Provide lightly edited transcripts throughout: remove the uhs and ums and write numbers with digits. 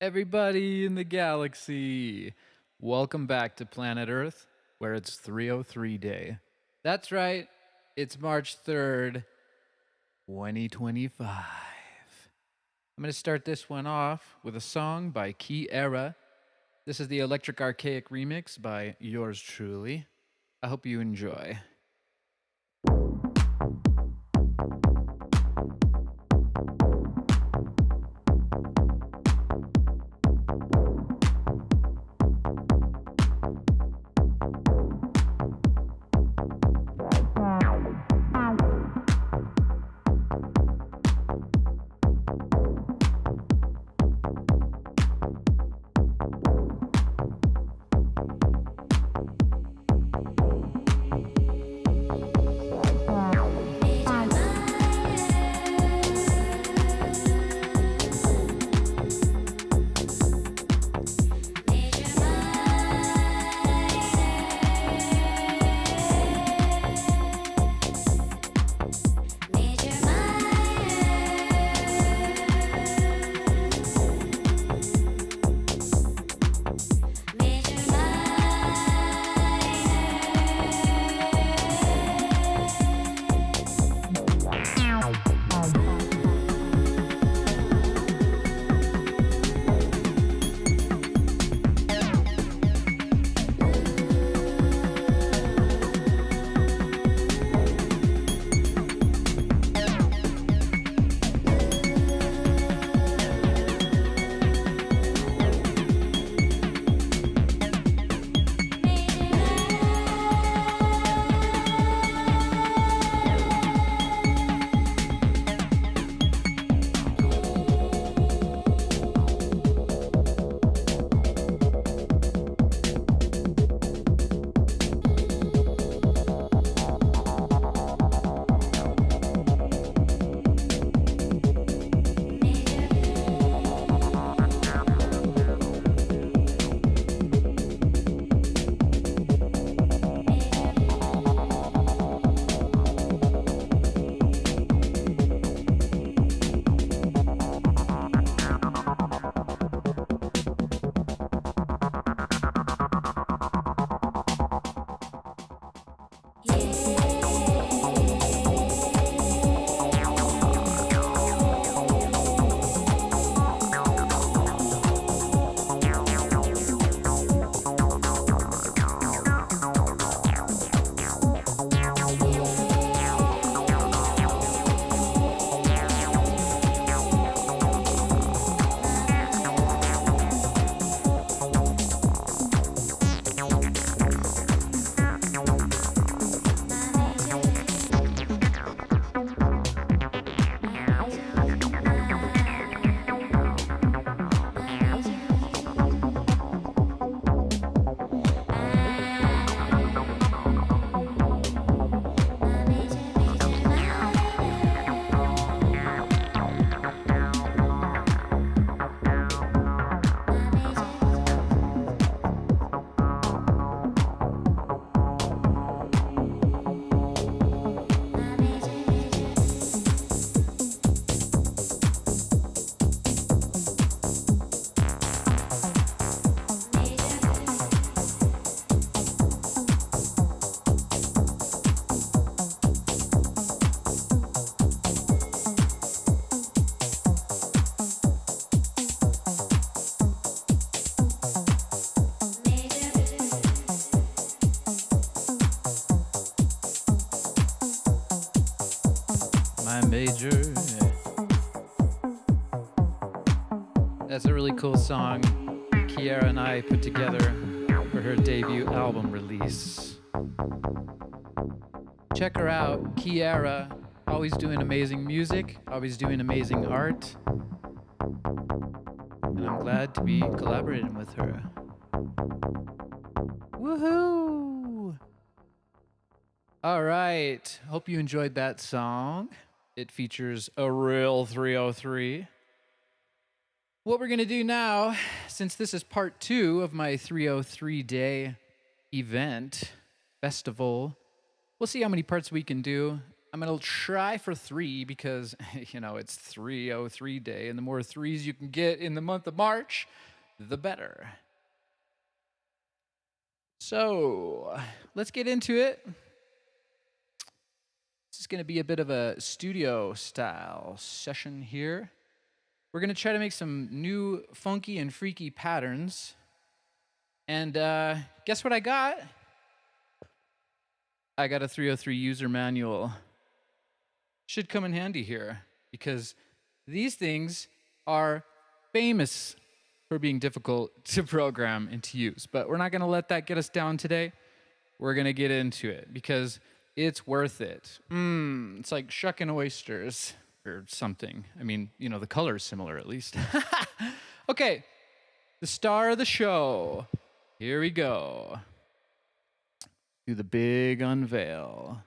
Everybody in the galaxy, welcome back to planet Earth, where it's 303 day. That's right, it's March 3rd, 2025. I'm going to start this one off with a song by Kiera. This is the Electric Archaic remix by yours truly. I hope you enjoy. Major. That's a really cool song Kiera and I put together for her debut album release. Check her out, Kiera, always doing amazing music, always doing amazing art. And I'm glad to be collaborating with her. Woohoo! All right, hope you enjoyed that song. It features a real 303. What we're going to do now, since this is part 2 of my 303 day event, festival, we'll see how many parts we can do. I'm going to try for 3 because, you know, it's 303 day, and the more 3s you can get in the month of March, the better. So, let's get into it. This is going to be a bit of a studio style session here. We're going to try to make some new funky and freaky patterns. And guess what I got? I got a 303 user manual. Should come in handy here because these things are famous for being difficult to program and to use. But we're not going to let that get us down today. We're going to get into it because it's worth it. It's like shucking oysters or something. I mean, you know, the color is similar at least. Okay, the star of the show. Here we go. Do the big unveil.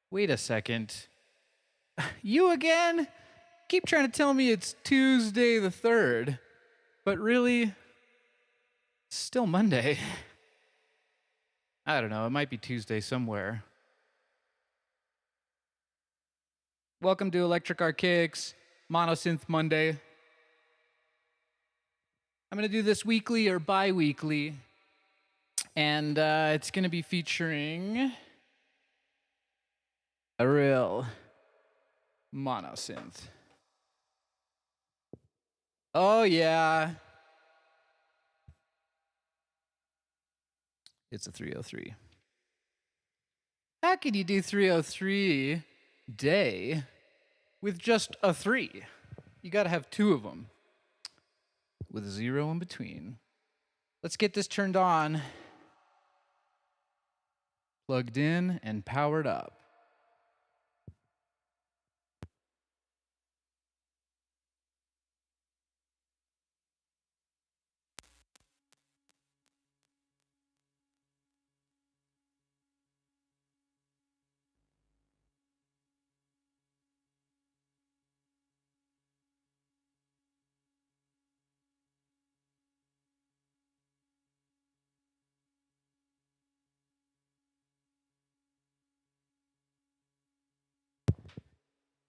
Wait a second. You again? Keep trying to tell me it's Tuesday the 3rd, but really, it's still Monday. I don't know, it might be Tuesday somewhere. Welcome to Electric Archaics, Mono Synth Monday. I'm going to do this weekly or bi-weekly, and it's going to be featuring a real mono synth. Oh, yeah. It's a 303. How could you do 303 day with just a 3? You got to have 2 of them with a 0 in between. Let's get this turned on, plugged in, and powered up.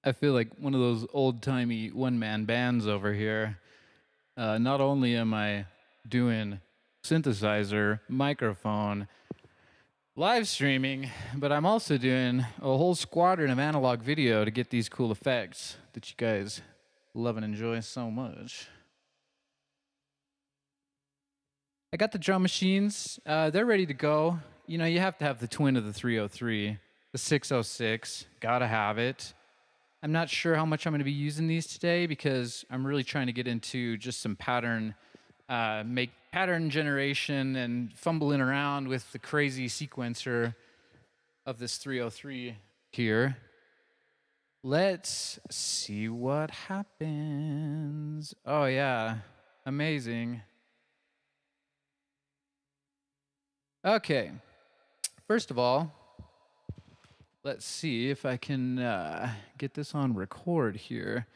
I feel like one of those old-timey one-man bands over here. Not only am I doing synthesizer, microphone, live streaming, but I'm also doing a whole squadron of analog video to get these cool effects that you guys love and enjoy so much. I got the drum machines. They're ready to go. You know, you have to have the twin of the 303, the 606. Gotta have it. I'm not sure how much I'm going to be using these today because I'm really trying to get into just some pattern, make pattern generation and fumbling around with the crazy sequencer of this 303 here. Let's see what happens. Oh yeah, amazing. Okay, first of all, let's see if I can get this on record here.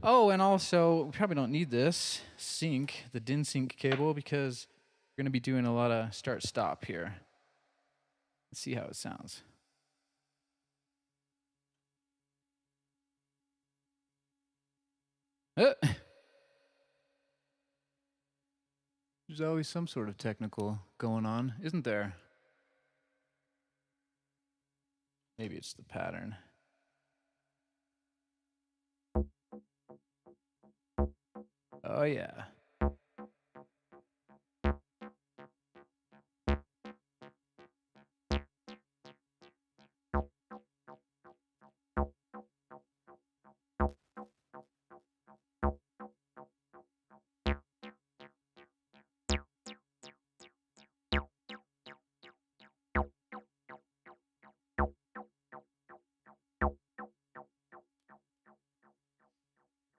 Oh, and also, we probably don't need this sync, the DIN sync cable, because we're going to be doing a lot of start-stop here. Let's see how it sounds. There's always some sort of technical going on, isn't there? Maybe it's the pattern. Oh, yeah.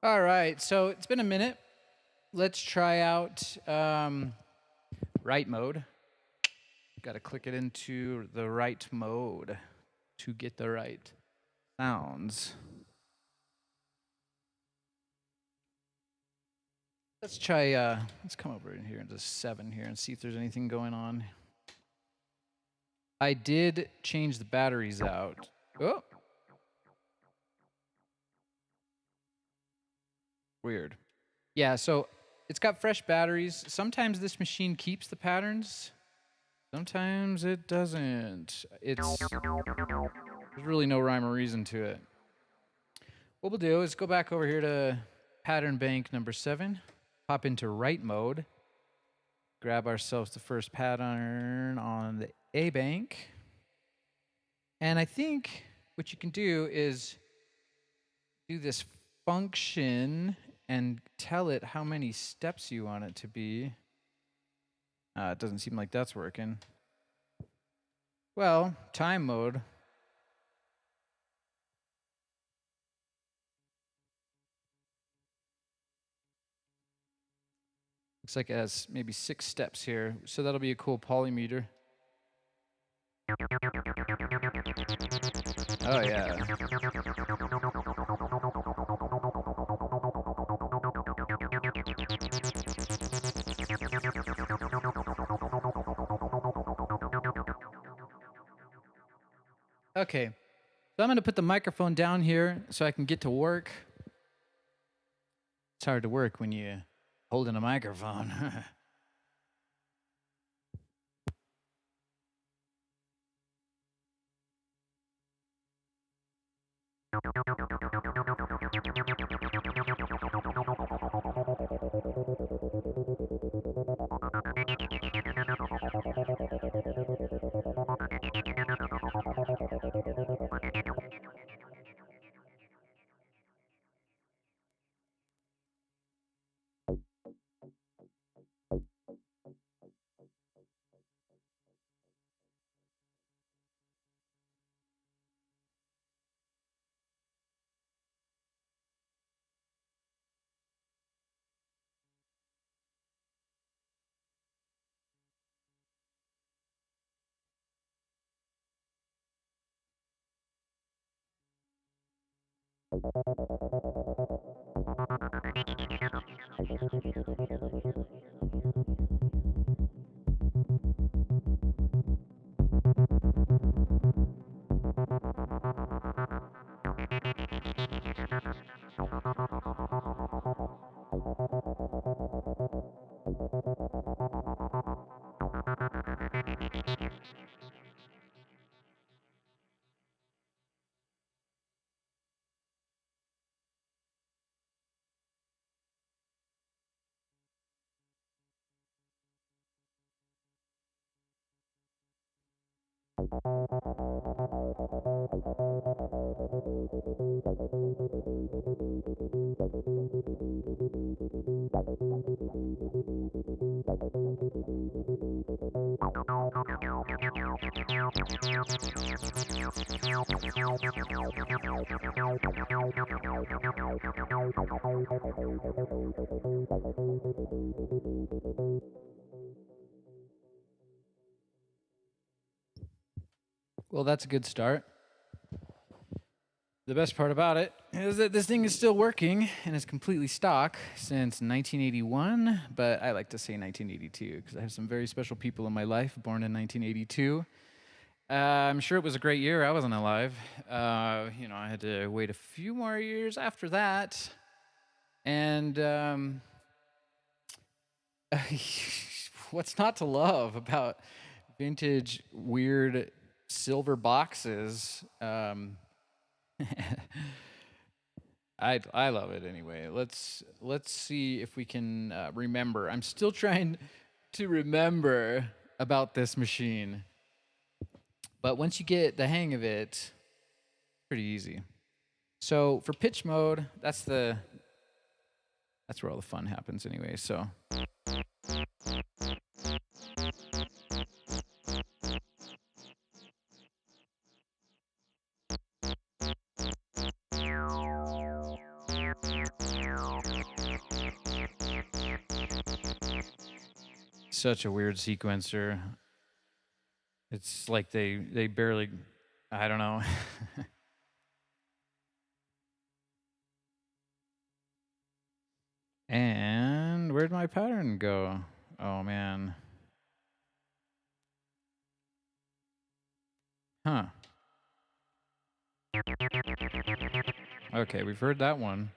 All right, so it's been a minute. Let's try out right mode. Got to click it into the right mode to get the right sounds. Let's try, let's come over in here into 7 here and see if there's anything going on. I did change the batteries out. Oh, Weird. Yeah, so it's got fresh batteries. Sometimes this machine keeps the patterns. Sometimes it doesn't. There's really no rhyme or reason to it. What we'll do is go back over here to pattern bank number 7, pop into write mode, grab ourselves the first pattern on the A bank. And I think what you can do is do this function and tell it how many steps you want it to be. It doesn't seem like that's working. Well, time mode. Looks like it has maybe 6 steps here, so that'll be a cool polymeter. Oh yeah. Okay, so I'm gonna put the microphone down here so I can get to work. It's hard to work when you holding a microphone. Well, that's a good start. The best part about it is that this thing is still working and is completely stock since 1981, but I like to say 1982 because I have some very special people in my life born in 1982. I'm sure it was a great year. I wasn't alive. I had to wait a few more years after that. And what's not to love about vintage, weird silver boxes? I love it anyway. Let's see if we can remember. I'm still trying to remember about this machine, but once you get the hang of it, it's pretty easy. So for pitch mode, that's where all the fun happens anyway. So. Such a weird sequencer. It's like they barely, I don't know. And where'd my pattern go? Oh man. Huh. Okay, we've heard that one.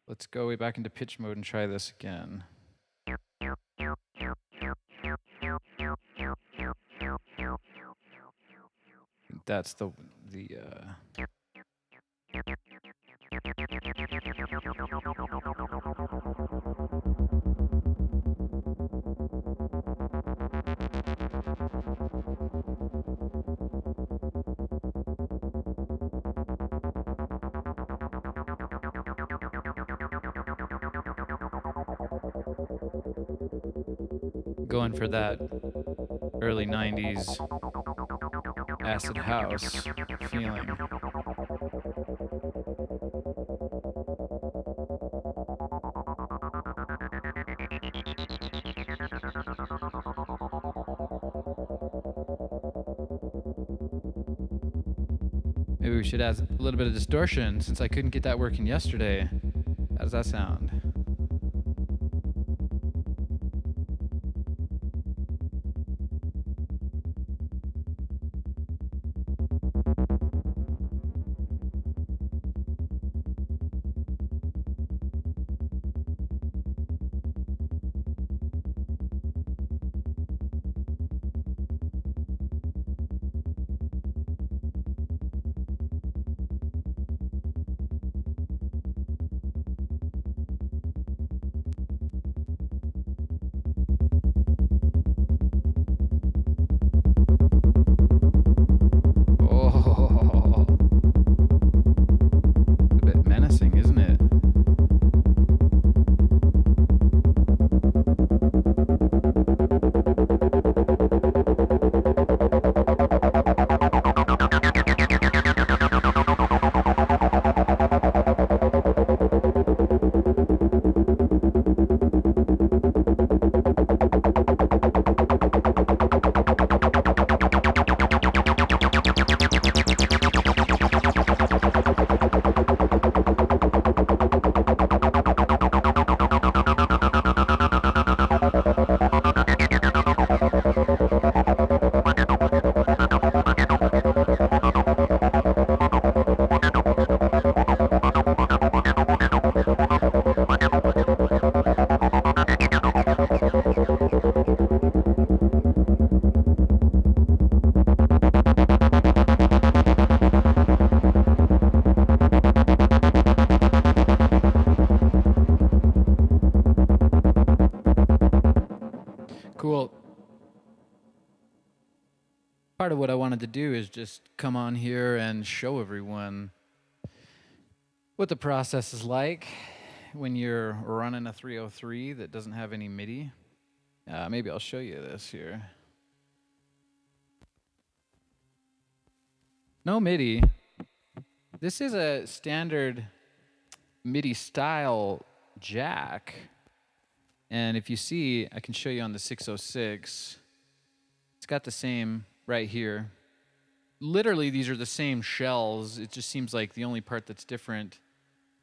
Let's go way back into pitch mode and try this again. That's the going for that early 90s acid house feeling. Maybe we should add a little bit of distortion since I couldn't get that working yesterday. How does that sound? Cool. Part of what I wanted to do is just come on here and show everyone what the process is like when you're running a 303 that doesn't have any MIDI. Maybe I'll show you this here. No MIDI. This is a standard MIDI style jack. And if you see, I can show you on the 606. It's got the same right here. Literally, these are the same shells. It just seems like the only part that's different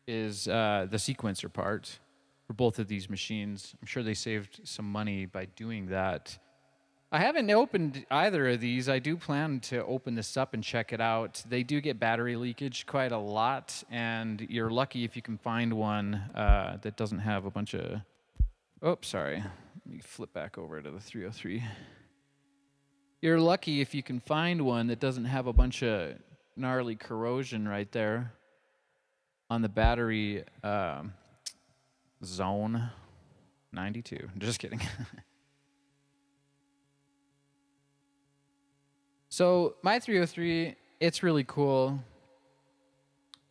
is the sequencer part for both of these machines. I'm sure they saved some money by doing that. I haven't opened either of these. I do plan to open this up and check it out. They do get battery leakage quite a lot, and you're lucky if you can find one that doesn't have a bunch of... Oops, sorry. Let me flip back over to the 303. You're lucky if you can find one that doesn't have a bunch of gnarly corrosion right there on the battery zone 92. Just kidding. So my 303, it's really cool.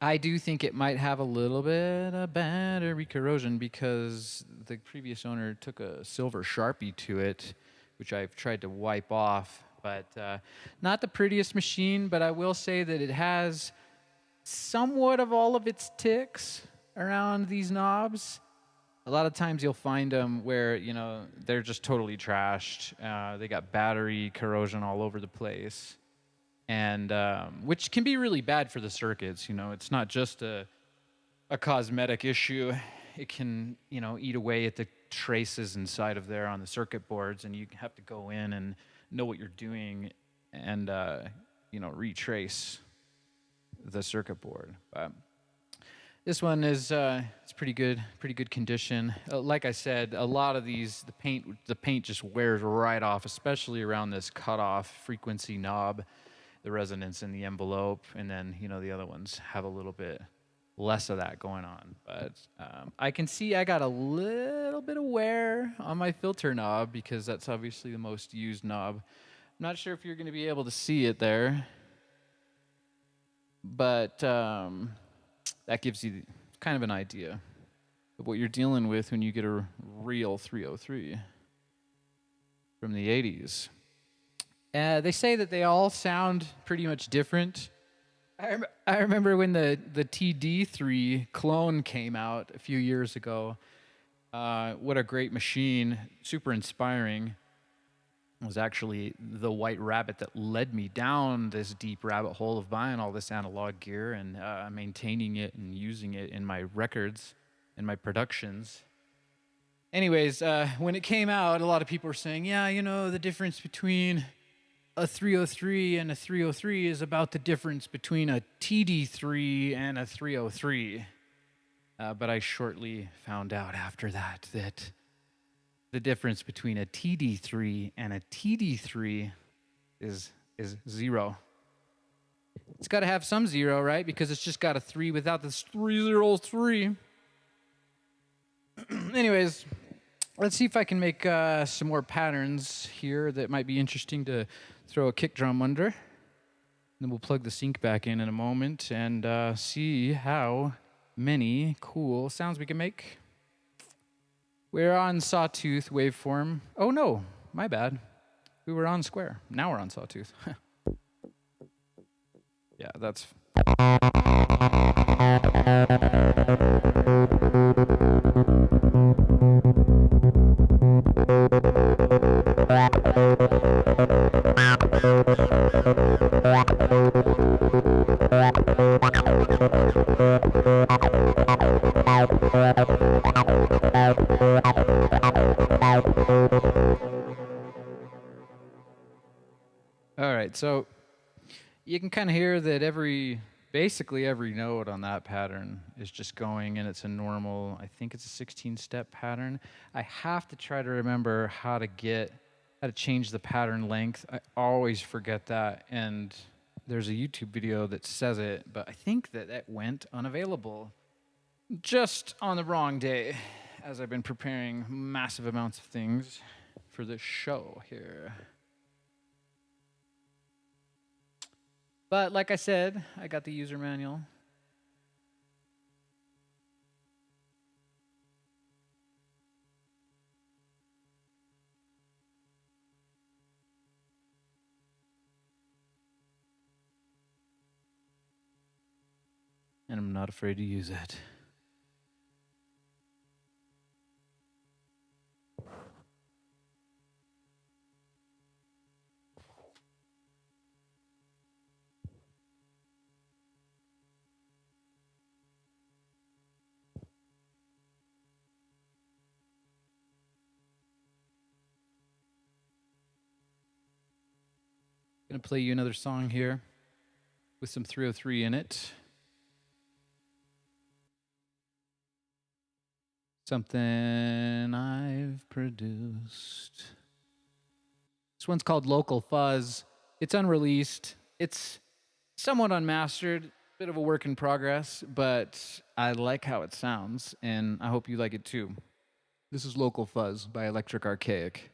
I do think it might have a little bit of battery corrosion because the previous owner took a silver Sharpie to it, which I've tried to wipe off. But not the prettiest machine, but I will say that it has somewhat of all of its ticks around these knobs. A lot of times you'll find them where, you know, they're just totally trashed. They got battery corrosion all over the place. And which can be really bad for the circuits. You know, it's not just a cosmetic issue. It can, you know, eat away at the traces inside of there on the circuit boards, and you have to go in and know what you're doing and, you know, retrace the circuit board. But This one is it's pretty good condition. Like I said, a lot of these the paint just wears right off, especially around this cutoff frequency knob, the resonance in the envelope, and then the other ones have a little bit less of that going on. But I can see I got a little bit of wear on my filter knob because that's obviously the most used knob. I'm not sure if you're going to be able to see it there, but that gives you kind of an idea of what you're dealing with when you get a real 303 from the 80s. They say that they all sound pretty much different. I remember when the TB-303 clone came out a few years ago. What a great machine, super inspiring. It was actually the white rabbit that led me down this deep rabbit hole of buying all this analog gear and maintaining it and using it in my records and my productions. Anyways, when it came out, a lot of people were saying, yeah, the difference between a 303 and a 303 is about the difference between a TB-3 and a 303. But I shortly found out after that the difference between a TB-3 and a TB-3 is zero. It's got to have some zero, right? Because it's just got a 3 without this 303. Anyways, let's see if I can make some more patterns here that might be interesting to throw a kick drum under. Then we'll plug the sync back in a moment and see how many cool sounds we can make. We're on sawtooth waveform. Oh no, my bad. We were on square. Now we're on sawtooth. Yeah, that's... All right, so you can kind of hear that basically every note on that pattern is just going, and it's a normal, I think it's a 16-step pattern. I have to try to remember how to change the pattern length. I always forget that, and there's a YouTube video that says it, but I think that went unavailable just on the wrong day, as I've been preparing massive amounts of things for this show here. But like I said, I got the user manual. And I'm not afraid to use it. Gonna play you another song here with some 303 in it. Something I've produced. This one's called Local Fuzz. It's unreleased. It's somewhat unmastered, bit of a work in progress, but I like how it sounds, and I hope you like it too. This is Local Fuzz by Electric Archaic.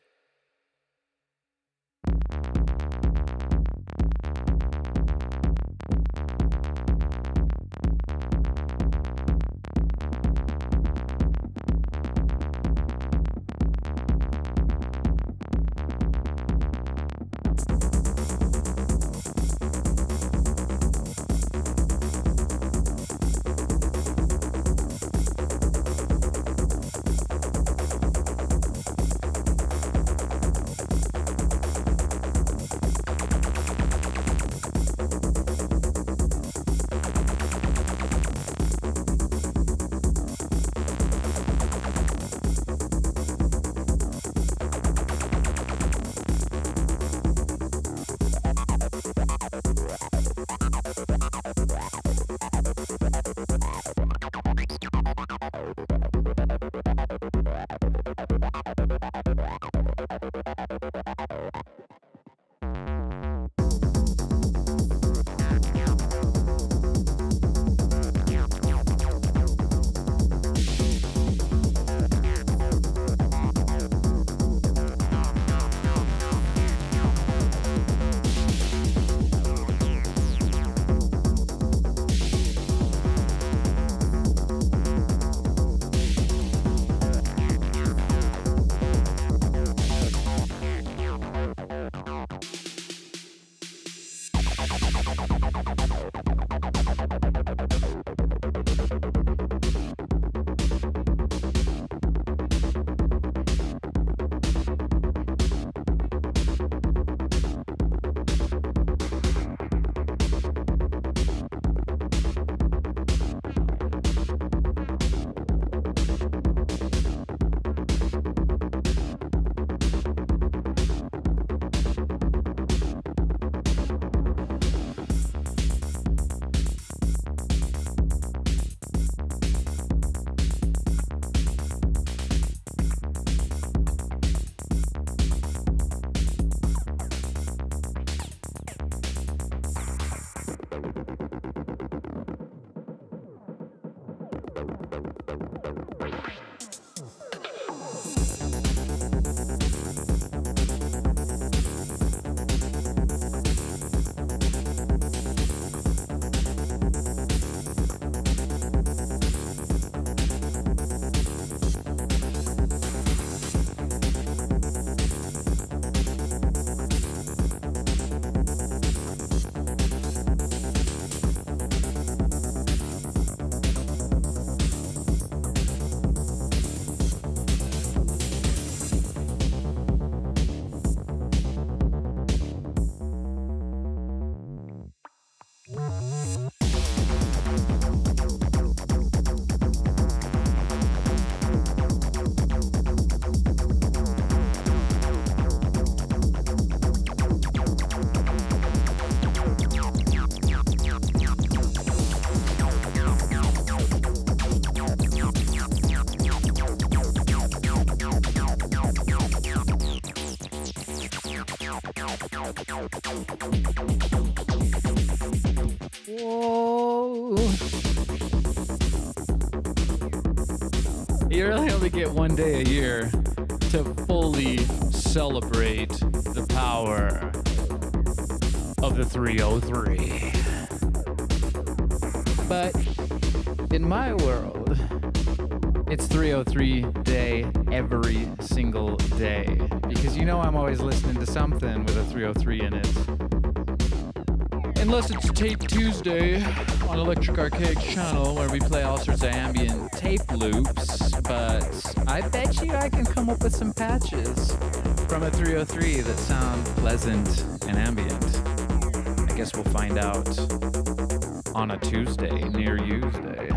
You really only get one day a year to fully celebrate the power of the 303. But in my world, it's 303 day every single day. Because you know I'm always listening to something with a 303 in it. Unless it's Tape Tuesday on Electric Archaic's channel where we play all sorts of ambient tape loops. But I bet you I can come up with some patches from a 303 that sound pleasant and ambient. I guess we'll find out on a Tuesday near Tuesday.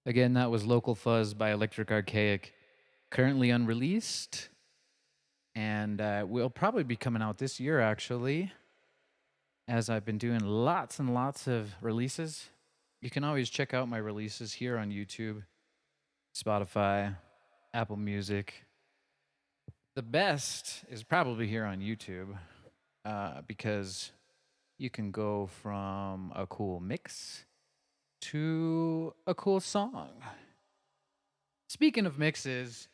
Again, that was Local Fuzz by Electric Archaic, currently unreleased, and will probably be coming out this year, actually, as I've been doing lots and lots of releases. You can always check out my releases here on YouTube, Spotify, Apple Music. The best is probably here on YouTube, because you can go from a cool mix to a cool song. Speaking of mixes,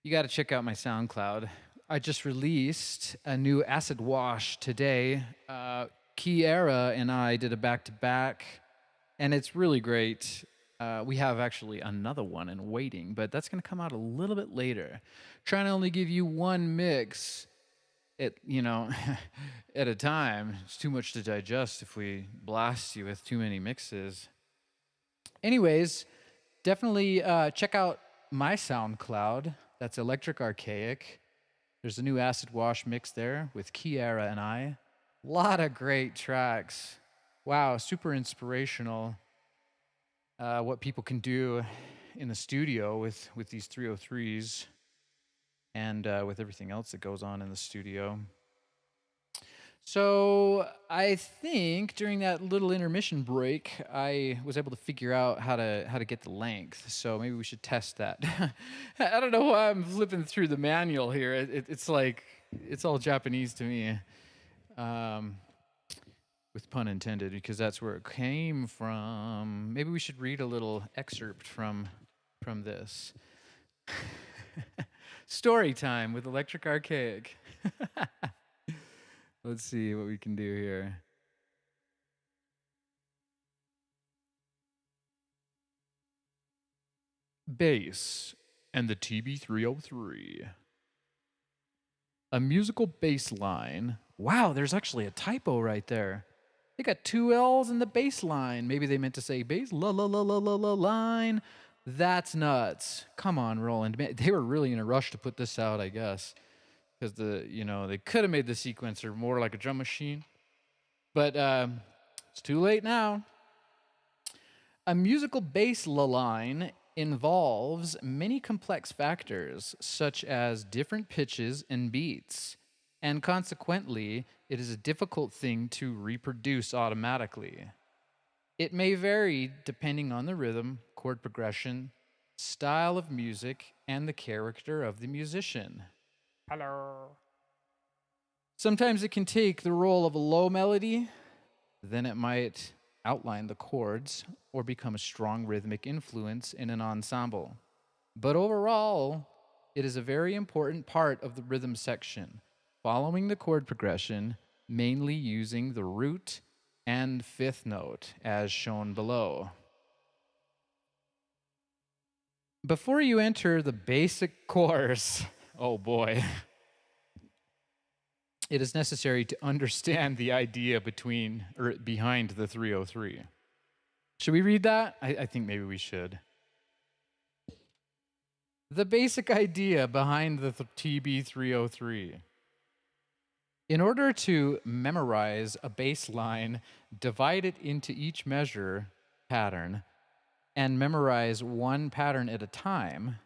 you got to check out my SoundCloud. I just released a new acid wash today. Kiera and I did a back-to-back, and it's really great. We have actually another one in waiting, but that's going to come out a little bit later. Trying to only give you one mix at at a time. It's too much to digest if we blast you with too many mixes. Anyways, definitely check out my SoundCloud. That's Electric Archaic. There's a new acid wash mix there with Kiera and I. A lot of great tracks. Wow, super inspirational. What people can do in the studio with these 303s. And with everything else that goes on in the studio. So I think during that little intermission break, I was able to figure out how to get the length. So maybe we should test that. I don't know why I'm flipping through the manual here. It's like it's all Japanese to me, with pun intended, because that's where it came from. Maybe we should read a little excerpt from this. Story time with Electric Archaic. Let's see what we can do here. Bass and the TB-303. A musical bass line. Wow, there's actually a typo right there. They got 2 L's in the bass line. Maybe they meant to say bass line. That's nuts. Come on, Roland. Man, they were really in a rush to put this out, I guess. Because they could have made the sequencer more like a drum machine. But it's too late now. A musical bass line involves many complex factors, such as different pitches and beats. And consequently, it is a difficult thing to reproduce automatically. It may vary depending on the rhythm, chord progression, style of music, and the character of the musician. Hello. Sometimes it can take the role of a low melody, then it might outline the chords or become a strong rhythmic influence in an ensemble. But overall, it is a very important part of the rhythm section, following the chord progression, mainly using the root and fifth note, as shown below. Before you enter the basic course, oh boy, it is necessary to understand the idea between or behind the 303. Should we read that? I think maybe we should. The basic idea behind the TB-303. In order to memorize a bass line, divide it into each measure pattern, and memorize one pattern at a time,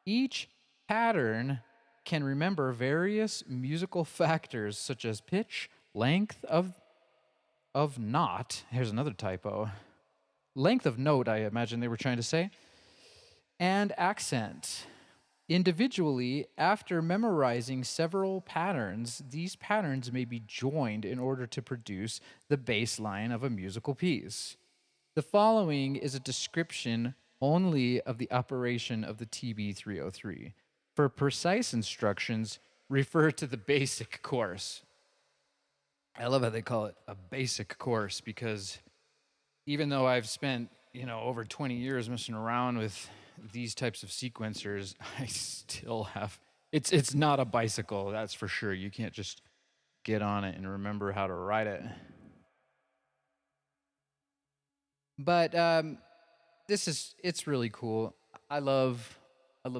each pattern can remember various musical factors such as pitch, length of knot. Here's another typo. Length of note, I imagine they were trying to say, and accent. Individually, after memorizing several patterns, these patterns may be joined in order to produce the bass line of a musical piece. The following is a description only of the operation of the TB-303. For precise instructions, refer to the basic course. I love how they call it a basic course because even though I've spent, over 20 years messing around with these types of sequencers, I still have it's not a bicycle, that's for sure. You can't just get on it and remember how to ride it. But it's really cool. I love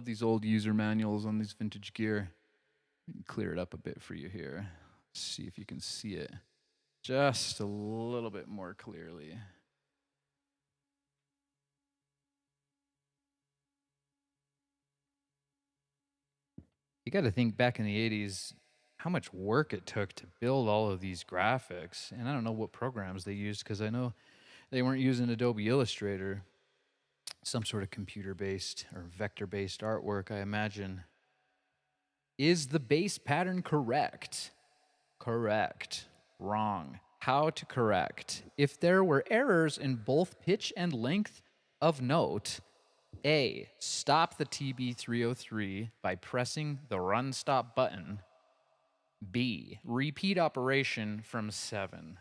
these old user manuals on these vintage gear. Clear it up a bit for you here. See if you can see it just a little bit more clearly. You got to think back in the 80s how much work it took to build all of these graphics. And I don't know what programs they used because I know they weren't using Adobe Illustrator. Some sort of computer-based or vector-based artwork, I imagine. Is the bass pattern correct? Correct. Wrong. How to correct? If there were errors in both pitch and length of note, A, stop the TB-303 by pressing the run stop button. B, repeat operation from 7.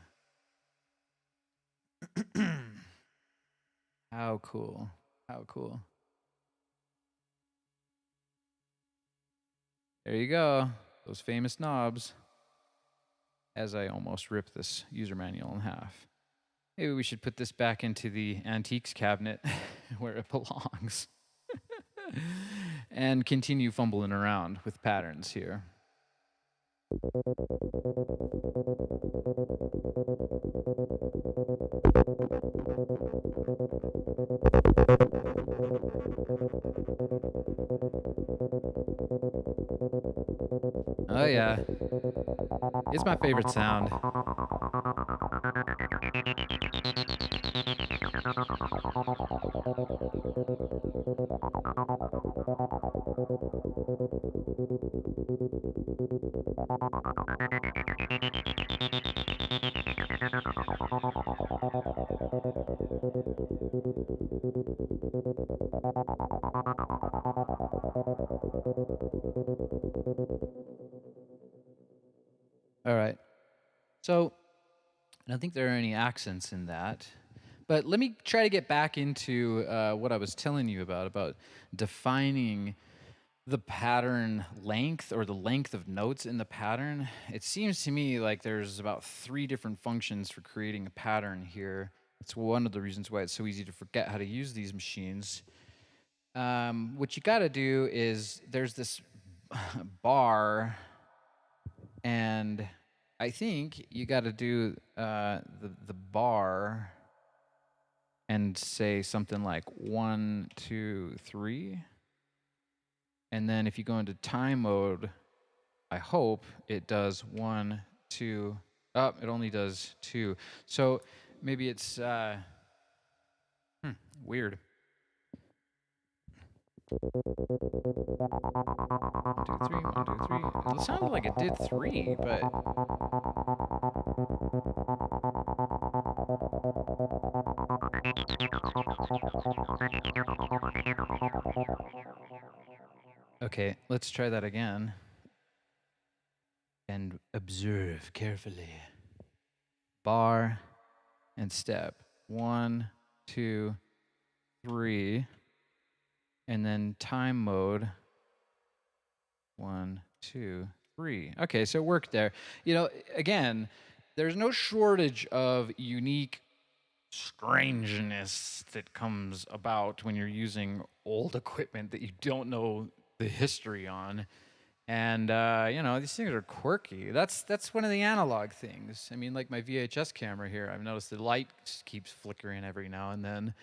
How cool. How cool. There you go. Those famous knobs. As I almost rip this user manual in half. Maybe we should put this back into the antiques cabinet where it belongs. And continue fumbling around with patterns here. Oh yeah. It's my favorite sound. All right. So, I don't think there are any accents in that. But let me try to get back into what I was telling you about defining the pattern length or the length of notes in the pattern. It seems to me like there's about 3 different functions for creating a pattern here. It's one of the reasons why it's so easy to forget how to use these machines. What you got to do is there's this bar, and I think you got to do the bar and say something like 1, 2, 3. And then if you go into time mode, I hope it does 1, 2. Oh, it only does 2. So maybe it's weird. 1, 2, 3, 1, 2, 3. It sounded like it did 3, but okay, let's try that again. And observe carefully. Bar and step. 1, 2, 3. And then time mode. 1, 2, 3. Okay, so it worked there. You know, again, there's no shortage of unique strangeness that comes about when you're using old equipment that you don't know the history on. And you know, these things are quirky. That's one of the analog things. I mean, like my VHS camera here, I've noticed the light keeps flickering every now and then.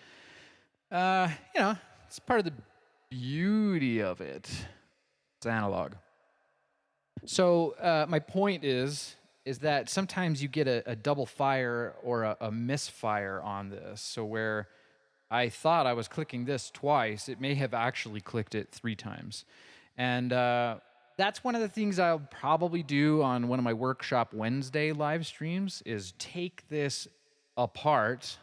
You know, it's part of the beauty of it. It's analog. So my point is that sometimes you get a double fire or a misfire on this. So where I thought I was clicking this twice, it may have actually clicked it 3 times. And that's one of the things I'll probably do on one of my Workshop Wednesday live streams is take this apart.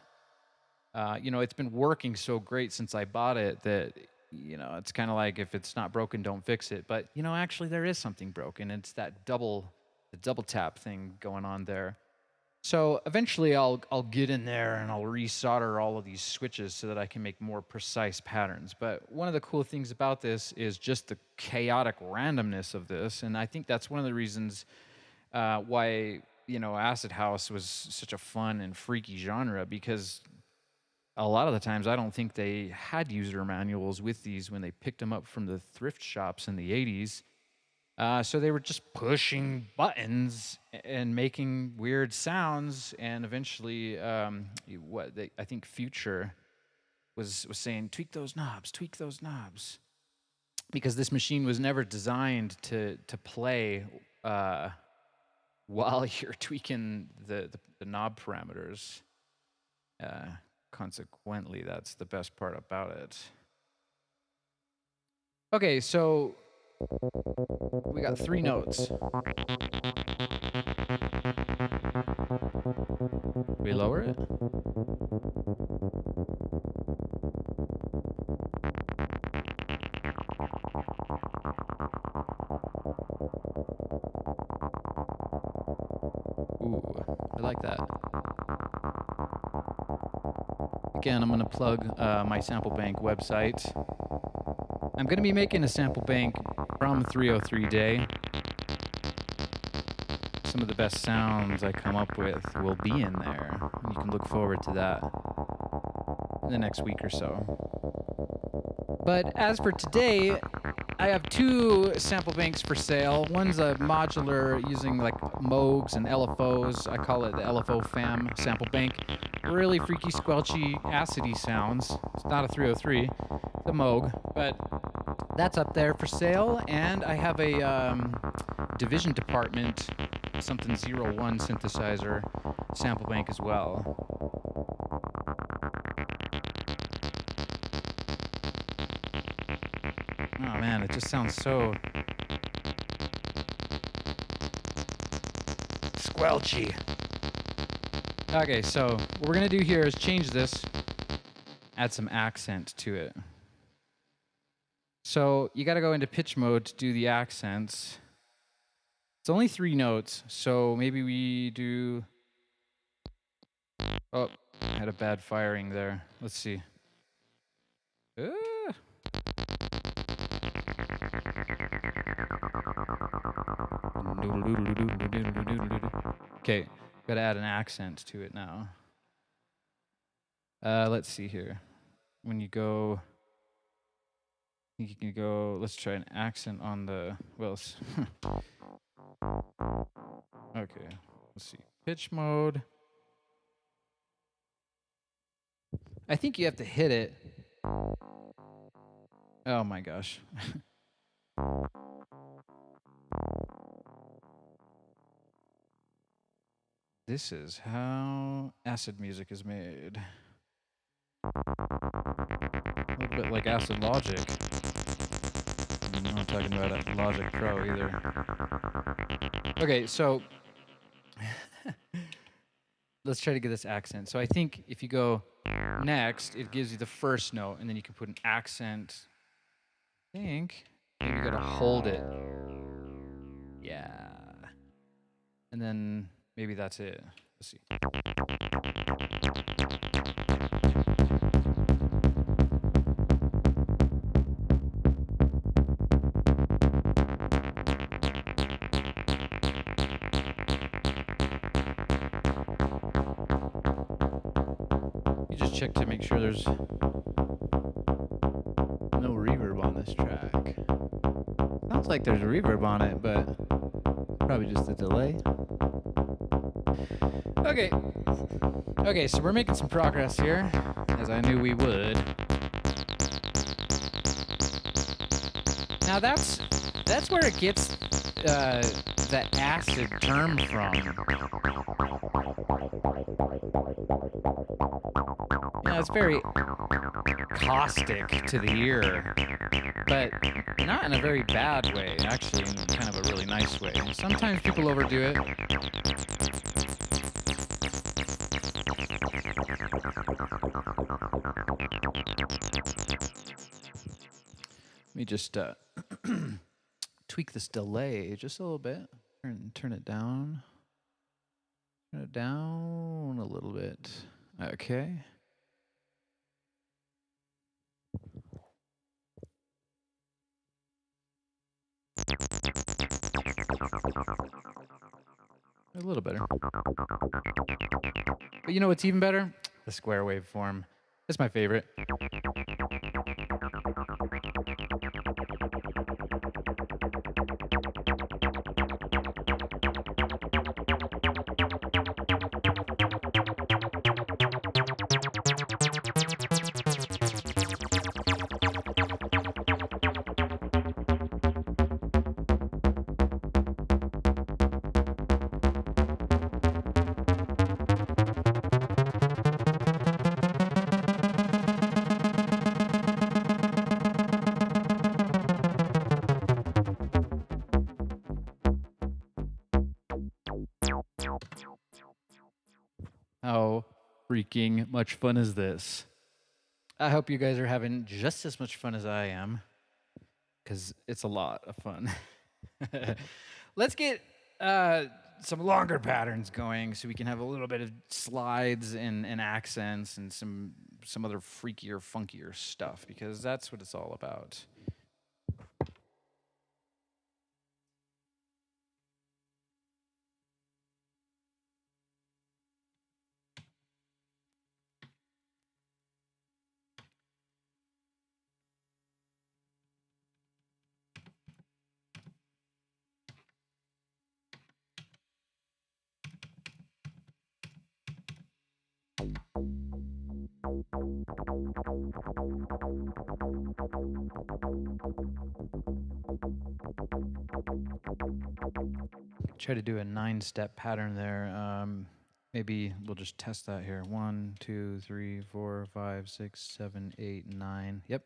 You know, it's been working so great since I bought it that, you know, it's kind of like if it's not broken, don't fix it. But, you know, actually there is something broken. It's that double tap thing going on there. So eventually I'll get in there and I'll resolder all of these switches so that I can make more precise patterns. But one of the cool things about this is just the chaotic randomness of this. And I think that's one of the reasons why, you know, Acid House was such a fun and freaky genre, because a lot of the times I don't think they had user manuals with these when they picked them up from the thrift shops in the 80s. So they were just pushing buttons and making weird sounds, and eventually, I think Future was saying, tweak those knobs, because this machine was never designed to play while you're tweaking the knob parameters. Consequently, that's the best part about it. Okay, so we got 3 notes. We lower it. Ooh, I like that. Again, I'm going to plug my sample bank website. I'm going to be making a sample bank from 303 Day. Some of the best sounds I come up with will be in there. You can look forward to that in the next week or so. But as for today, I have 2 sample banks for sale. One's a modular using like Moogs and LFOs. I call it the LFO fam sample bank. Really freaky, squelchy, acidy sounds. It's not a 303, it's a Moog, but that's up there for sale. And I have a Division Department something 01 synthesizer sample bank as well. Oh man, it just sounds so squelchy. Okay, so what we're gonna do here is change this, add some accent to it. So you gotta go into pitch mode to do the accents. It's only 3 notes, so maybe we do... Oh, I had a bad firing there. Let's see. Okay, gotta add an accent to it now. Let's see here. When you go... I think you can go... Let's try an accent on the... Well, okay, let's see. Pitch mode. I think you have to hit it. Oh my gosh. This is how acid music is made. A little bit like Acid Logic. I'm not talking about Logic Pro either. Okay, so let's try to get this accent. So I think if you go next, it gives you the first note, and then you can put an accent. I think maybe you gotta hold it. Yeah. And then maybe that's it. Let's see. You just check to make sure there's no reverb on this track. Sounds like there's a reverb on it, but probably just a delay. Okay, so we're making some progress here, as I knew we would. Now that's where it gets the acid term from. It's very caustic to the ear, but not in a very bad way, actually in kind of a really nice way. Sometimes people overdo it. Let me just tweak this delay just a little bit. Turn it down. Turn it down a little bit. Okay. A little better. But you know what's even better? The square waveform. That's my favorite. How freaking much fun is this? I hope you guys are having just as much fun as I am, because it's a lot of fun. Let's get some longer patterns going so we can have a little bit of slides and accents and some other freakier, funkier stuff, because that's what it's all about. Try to do a 9-step pattern there. Maybe we'll just test that here. 1, 2, 3, 4, 5, 6, 7, 8, 9. Yep.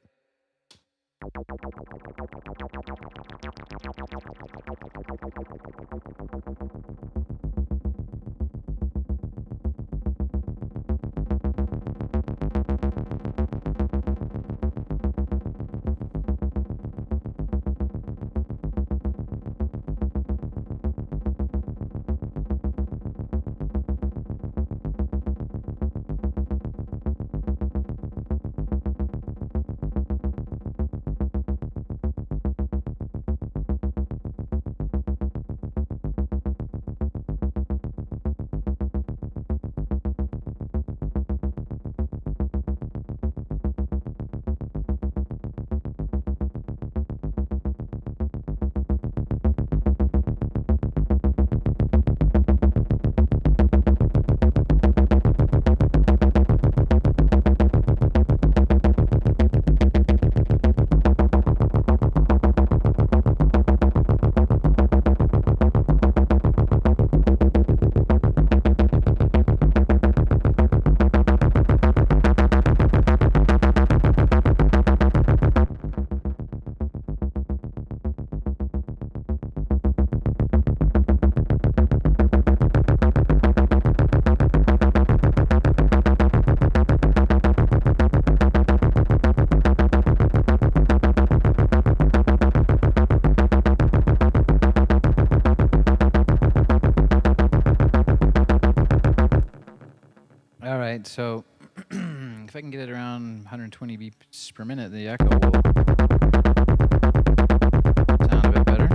So if I can get it around 120 beats per minute, the echo will sound a bit better.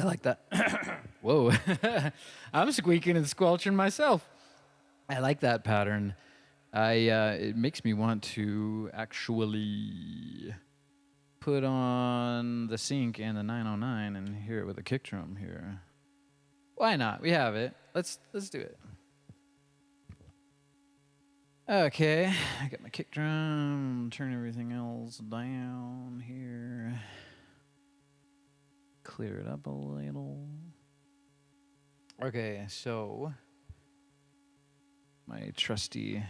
like that. Whoa. I'm squeaking and squelching myself. I like that pattern. It makes me want to actually put on the sync and the 909 and hear it with a kick drum here. Why not? We have it. Let's do it. Okay, I got my kick drum. Turn everything else down here. Clear it up a little. Okay, so my trusty,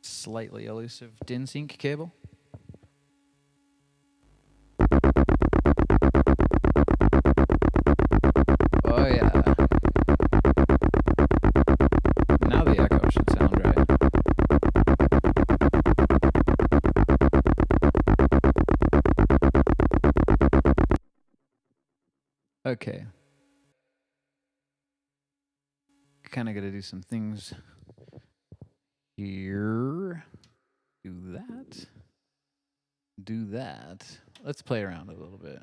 slightly elusive DIN sync cable. Oh yeah. Now the echo should sound right. Okay. Kind of got to do some things here. Do that. Do that. Let's play around a little bit.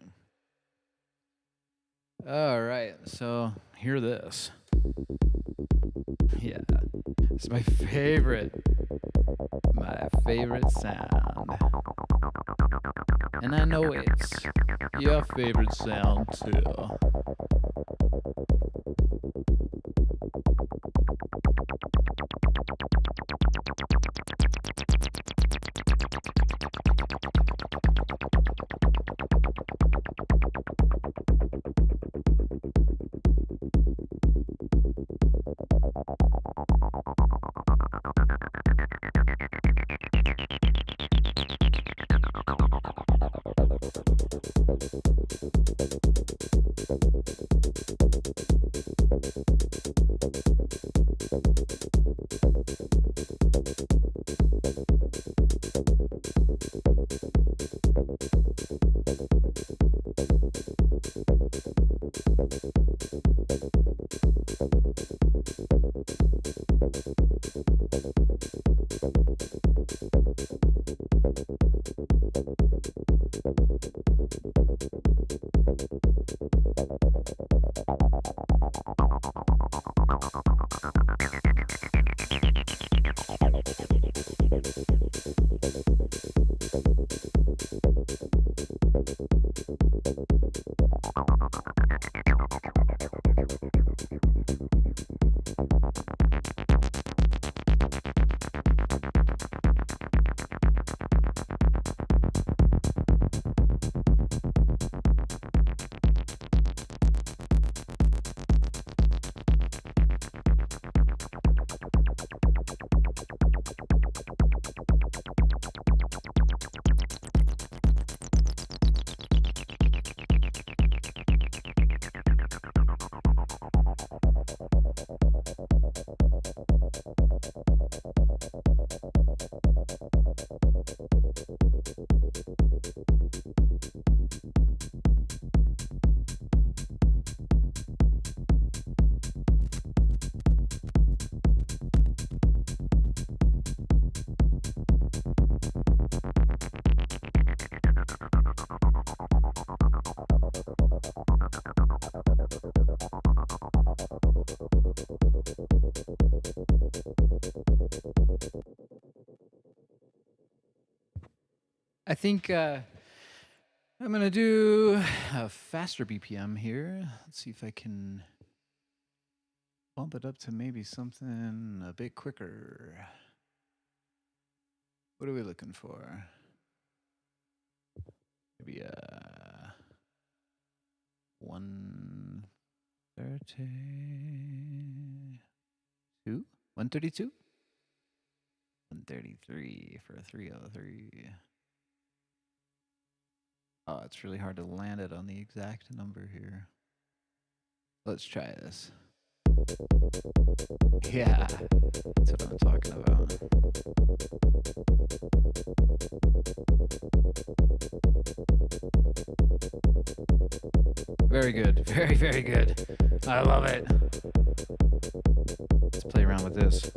All right, so hear this. Yeah, it's my favorite sound. And I know it's your favorite sound too. I think I'm going to do a faster BPM here. Let's see if I can bump it up to maybe something a bit quicker. What are we looking for? Maybe 132? 132? 133 for a 303. Oh, it's really hard to land it on the exact number here. Let's try this. Yeah, that's what I'm talking about. Very good. Very, very good. I love it. Let's play around with this.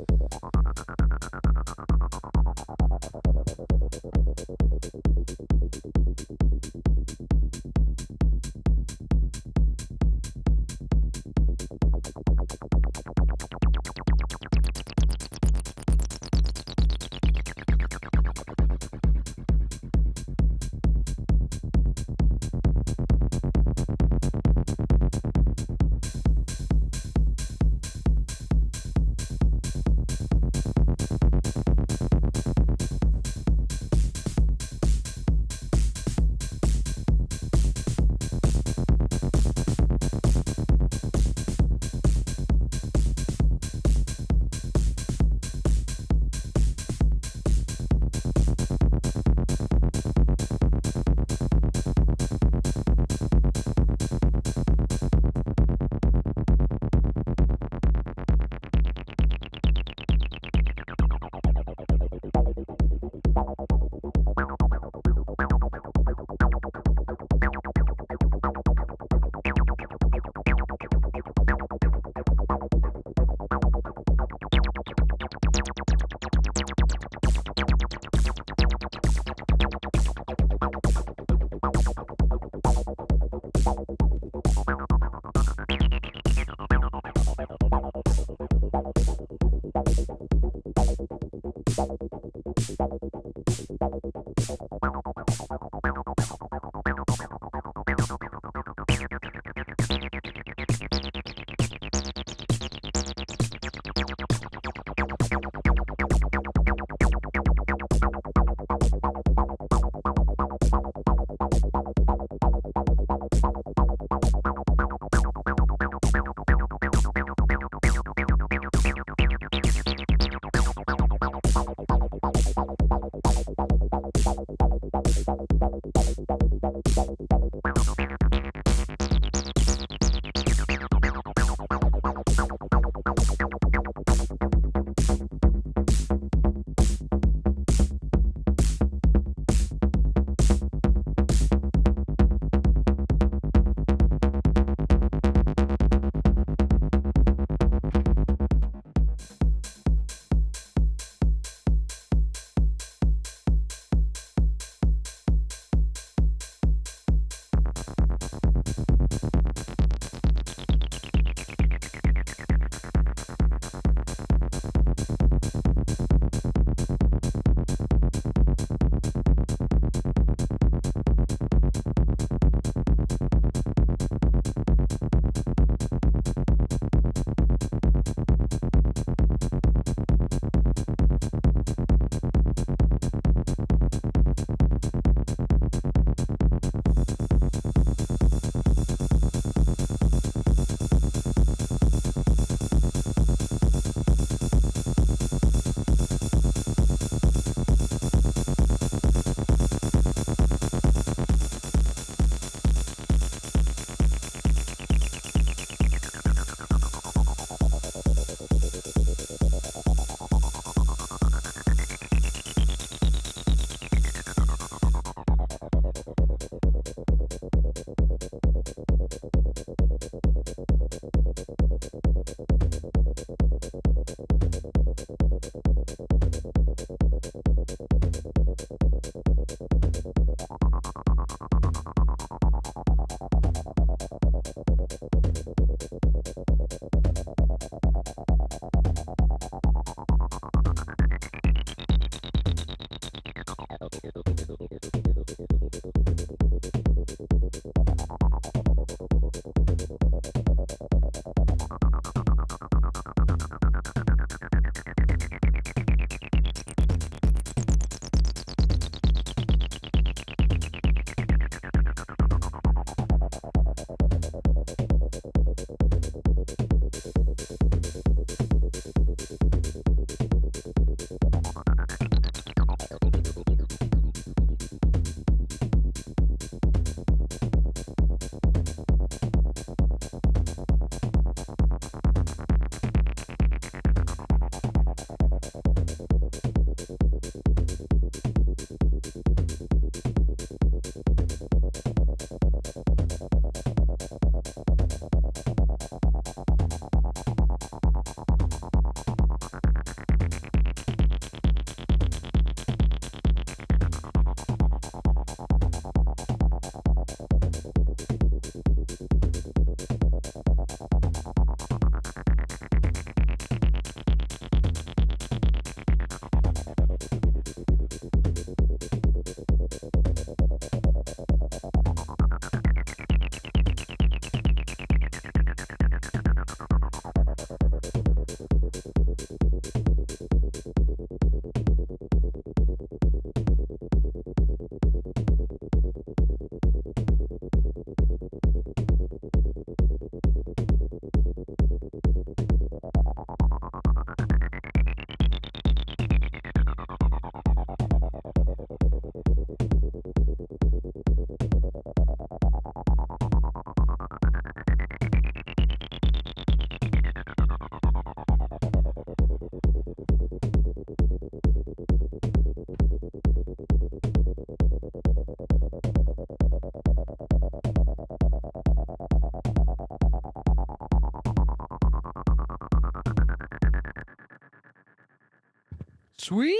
Sweet!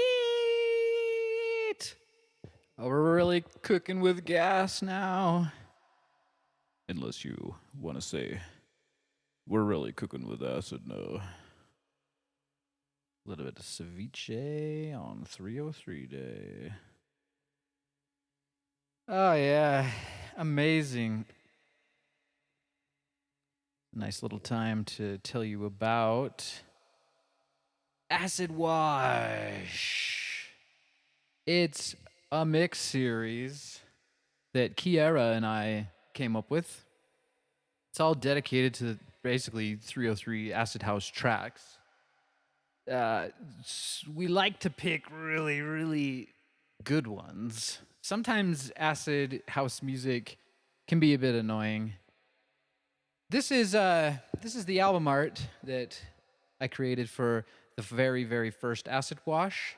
Oh, we're really cooking with gas now. Unless you want to say, we're really cooking with acid now. A little bit of ceviche on 303 day. Oh, yeah. Amazing. Nice little time to tell you about Acid Wash. It's a mix series that Kiara and I came up with. It's all dedicated to basically 303 Acid House tracks. We like to pick really, really good ones. Sometimes acid house music can be a bit annoying. This is the album art that I created for the very, very first Acid Wash.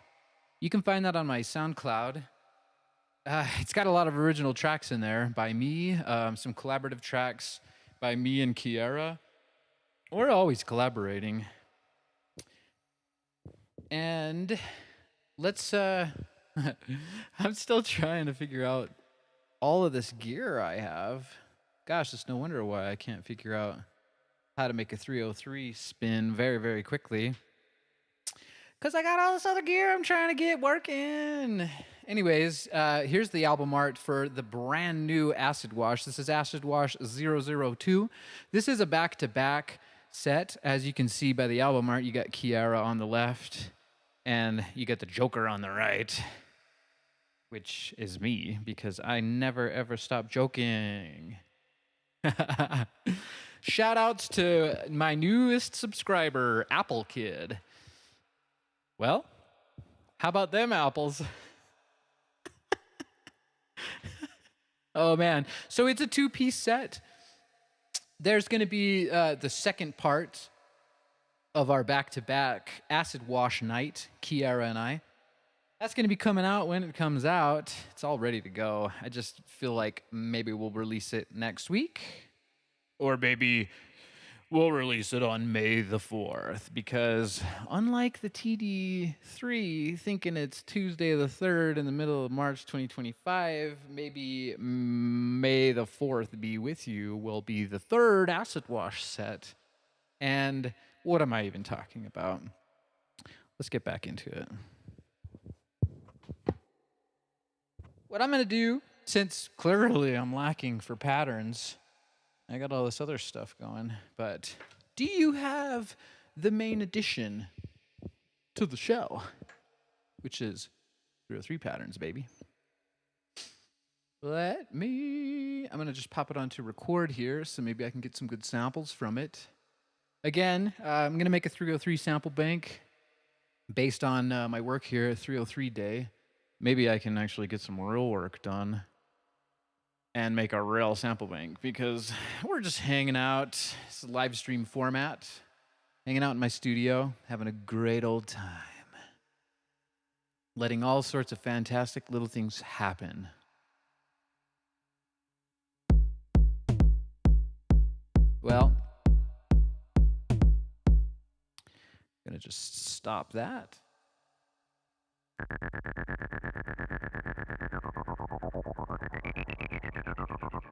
You can find that on my SoundCloud. It's got a lot of original tracks in there by me, some collaborative tracks by me and Kiara. We're always collaborating. And let's I'm still trying to figure out all of this gear I have. Gosh, it's no wonder why I can't figure out how to make a 303 spin very, very quickly. Because I got all this other gear I'm trying to get working. Anyways, here's the album art for the brand new Acid Wash. This is Acid Wash 002. This is a back-to-back set. As you can see by the album art, you got Kiara on the left, and you got the Joker on the right, which is me, because I never, ever stop joking. Shout outs to my newest subscriber, Apple Kid. Well, how about them apples? Oh, man. So it's a two-piece set. There's going to be the second part of our back-to-back Acid Wash night, Kiara and I. That's going to be coming out when it comes out. It's all ready to go. I just feel like maybe we'll release it next week. Or maybe we'll release it on May the 4th. Because unlike the TB-3, thinking it's Tuesday the 3rd in the middle of March 2025, maybe May the 4th be with you will be the third Acid Wash set. And what am I even talking about? Let's get back into it. What I'm going to do, since clearly I'm lacking for patterns, I got all this other stuff going, but do you have the main addition to the show, which is 303 patterns, baby? I'm going to just pop it onto record here, so maybe I can get some good samples from it. Again, I'm going to make a 303 sample bank based on my work here at 303 Day. Maybe I can actually get some real work done and make a real sample bank, because we're just hanging out. It's a live stream format, hanging out in my studio, having a great old time, letting all sorts of fantastic little things happen. Well, I'm gonna just stop that.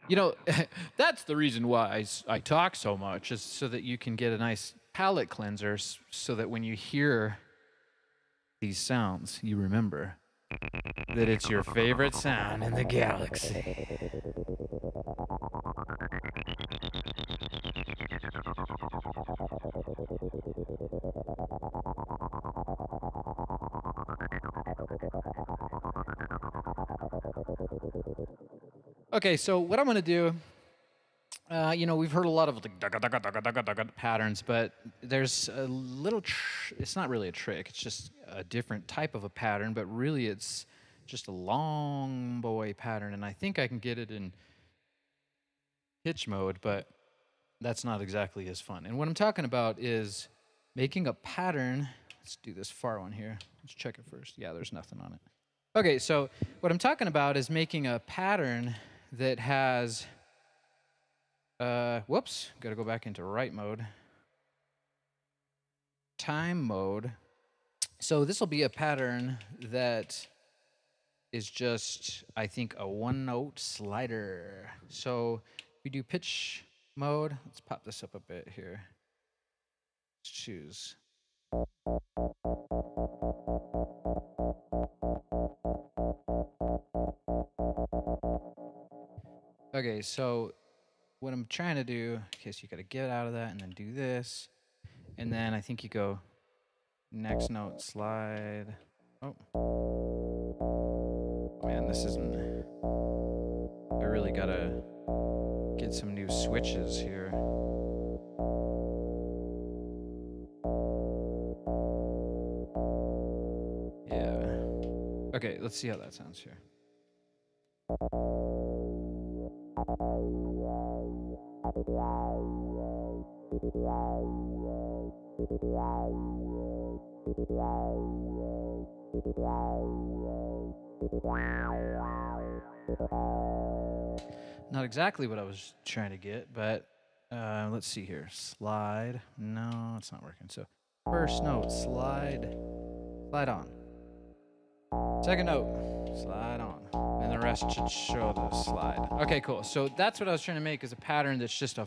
You know, that's the reason why I talk so much, is so that you can get a nice palate cleanser, so that when you hear these sounds, you remember that it's your favorite sound in the galaxy. Okay, so what I'm going to do, we've heard a lot of like patterns, but there's a little, it's not really a trick, it's just a different type of a pattern, but really it's just a long boy pattern, and I think I can get it in pitch mode, but that's not exactly as fun. And what I'm talking about is making a pattern. Let's do this far one here. Let's check it first. Yeah, there's nothing on it. Okay, so what I'm talking about is making a pattern that has, whoops, gotta go back into write mode. Time mode. So this will be a pattern that is just, I think, a one-note slider. So we do pitch mode. Let's pop this up a bit here. Let's choose. Okay, so what I'm trying to do, okay, so you got to get out of that and then do this. And then I think you go next note slide. Oh. Man, this isn't... I really got to get some new switches here. Yeah. Okay, let's see how that sounds here. Not exactly what I was trying to get, but let's see here. Slide. No, it's not working. So first note, slide on. Second note, slide on. And the rest should show the slide. Okay, cool. So that's what I was trying to make, is a pattern that's just a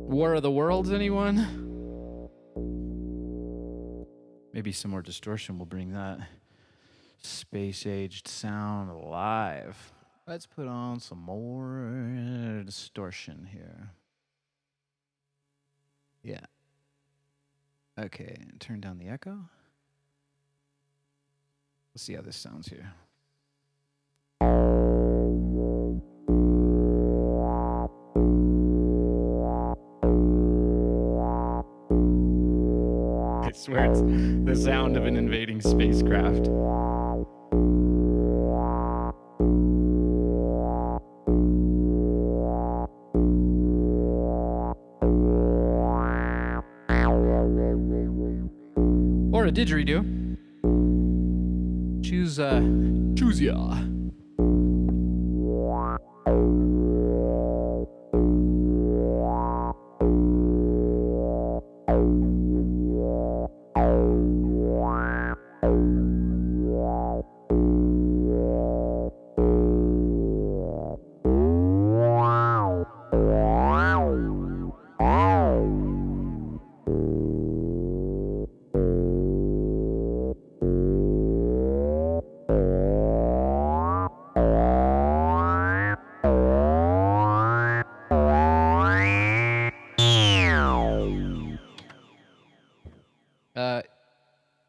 War of the Worlds, anyone? Maybe some more distortion will bring that space-aged sound alive. Let's put on some more distortion here. Yeah. Okay, turn down the echo. Let's see how this sounds here. I swear it's the sound of an invading spacecraft. Or a didgeridoo. Choose ya.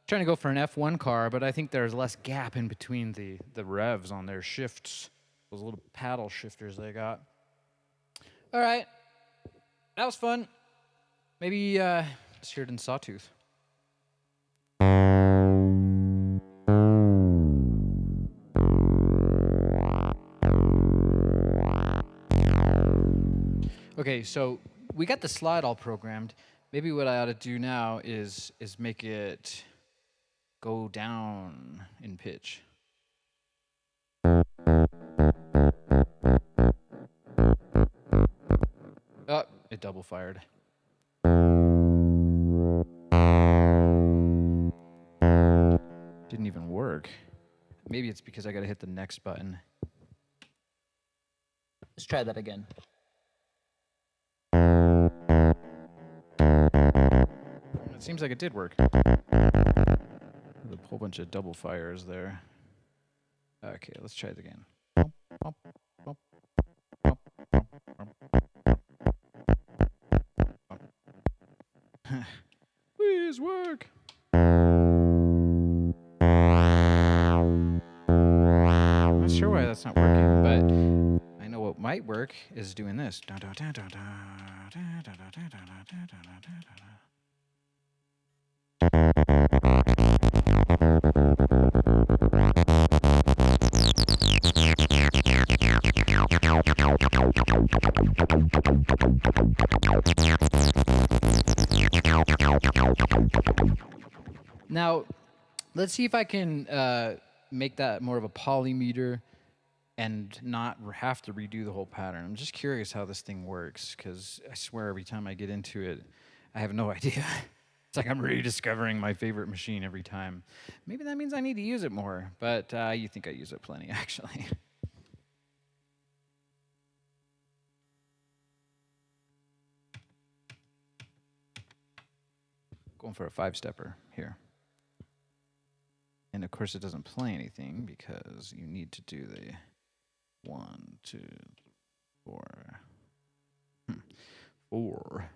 Trying to go for an F1 car, but I think there's less gap in between the revs on their shifts. Those little paddle shifters they got. All right. That was fun. Maybe let's hear it in Sawtooth. Okay, so we got the slide all programmed. Maybe what I ought to do now is make it go down in pitch. Oh, it double fired. Didn't even work. Maybe it's because I gotta hit the next button. Let's try that again. It seems like it did work. There's a whole bunch of double fires there. Okay, let's try it again. Please work. I'm not sure why that's not working, but I know what might work is doing this. Now, let's see if I can make that more of a polymeter and not have to redo the whole pattern. I'm just curious how this thing works, because I swear every time I get into it, I have no idea. It's like I'm rediscovering my favorite machine every time. Maybe that means I need to use it more, but you think I use it plenty, actually. Going for a 5-stepper here. And of course it doesn't play anything because you need to do the 1, 2, 4. 4.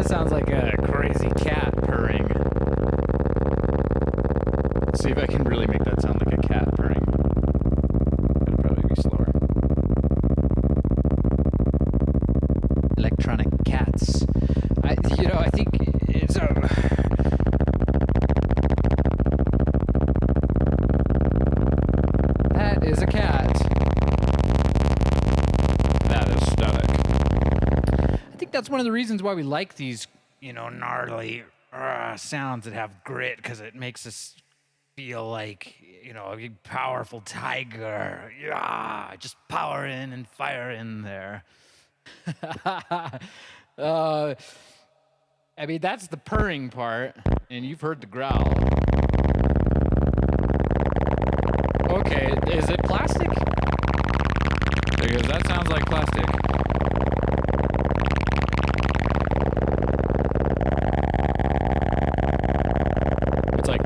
Sounds like a crazy cat purring. Let's see if I can really make that sound like a cat purring. It'll probably be slower. Electronic cats. I think it's that is a cat. That is static. I think that's one of the reasons why we like these, gnarly sounds that have grit, because it makes us feel like, a big powerful tiger. Yeah, just power in and fire in there. That's the purring part, and you've heard the growl. Okay, is it plastic? Because that sounds like plastic.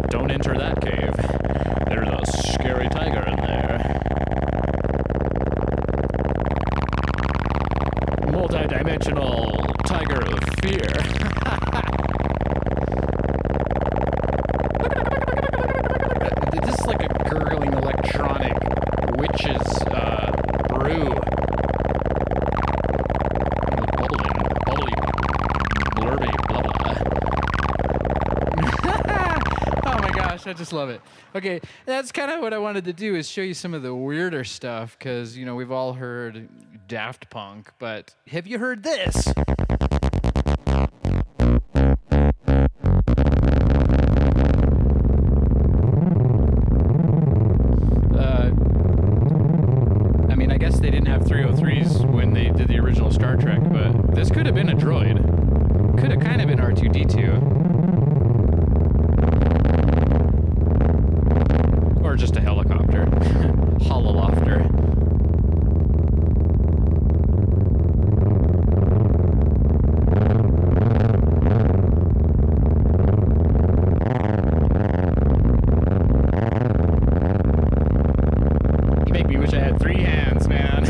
Don't enter that cave. There's a scary tiger in there. Multi-dimensional tiger of fear. This is like a gurgling electronic witch's brew. Bubbly, blurby, blah blah. I just love it. Okay, that's kind of what I wanted to do, is show you some of the weirder stuff, because, we've all heard Daft Punk, but have you heard this? I guess they didn't have 303s when they did the original Star Trek, but this could have been a droid. Could have kind of been R2-D2. Or just a helicopter. Hololofter. You make me wish I had 3 hands, man.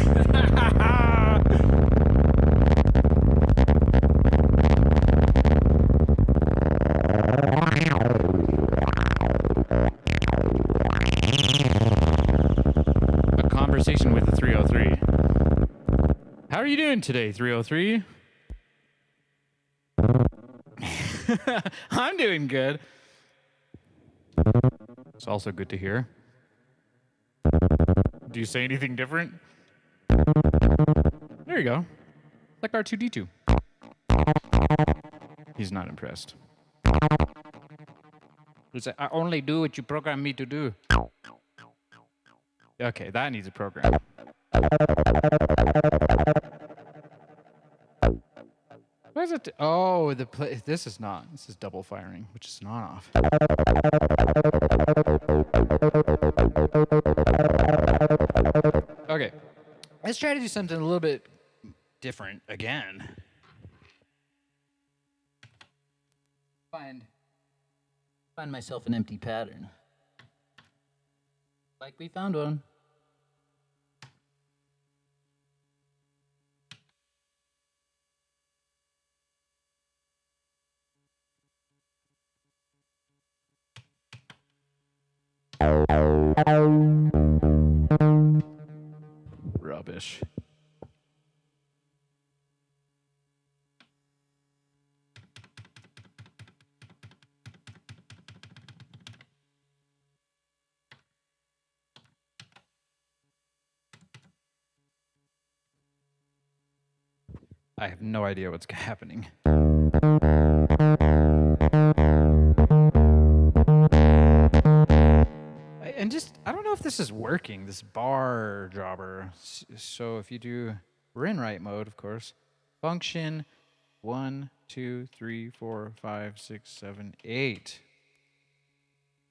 Conversation with the 303. How are you doing today, 303? I'm doing good. It's also good to hear. Do you say anything different? There you go. Like R2-D2. He's not impressed. He's like, I only do what you program me to do. Okay, that needs a program. Why is it? Oh, this is not. This is double firing, which is not off. Okay, let's try to do something a little bit different again. Find myself an empty pattern. Like we found one. Rubbish. I have no idea what's happening. And just, I don't know if this is working, this bar jobber. So if you do, we're in write mode, of course. Function 1, 2, 3, 4, 5, 6, 7, 8.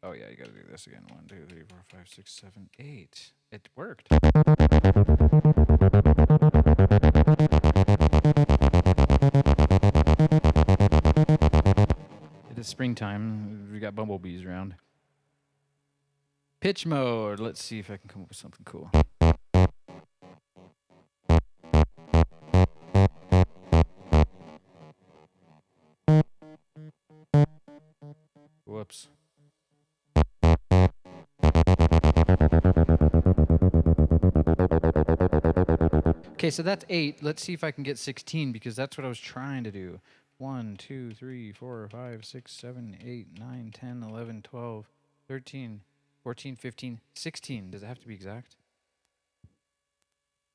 Oh yeah, you gotta do this again. 1, 2, 3, 4, 5, 6, 7, 8. It worked. It is springtime. We got bumblebees around. Pitch mode. Let's see if I can come up with something cool. Whoops. Okay, so that's 8. Let's see if I can get 16 because that's what I was trying to do. 1, 2, 3, 4, 5, 6, 7, 8, 9, 10, 11, 12, 13, 14, 15, 16. Does it have to be exact?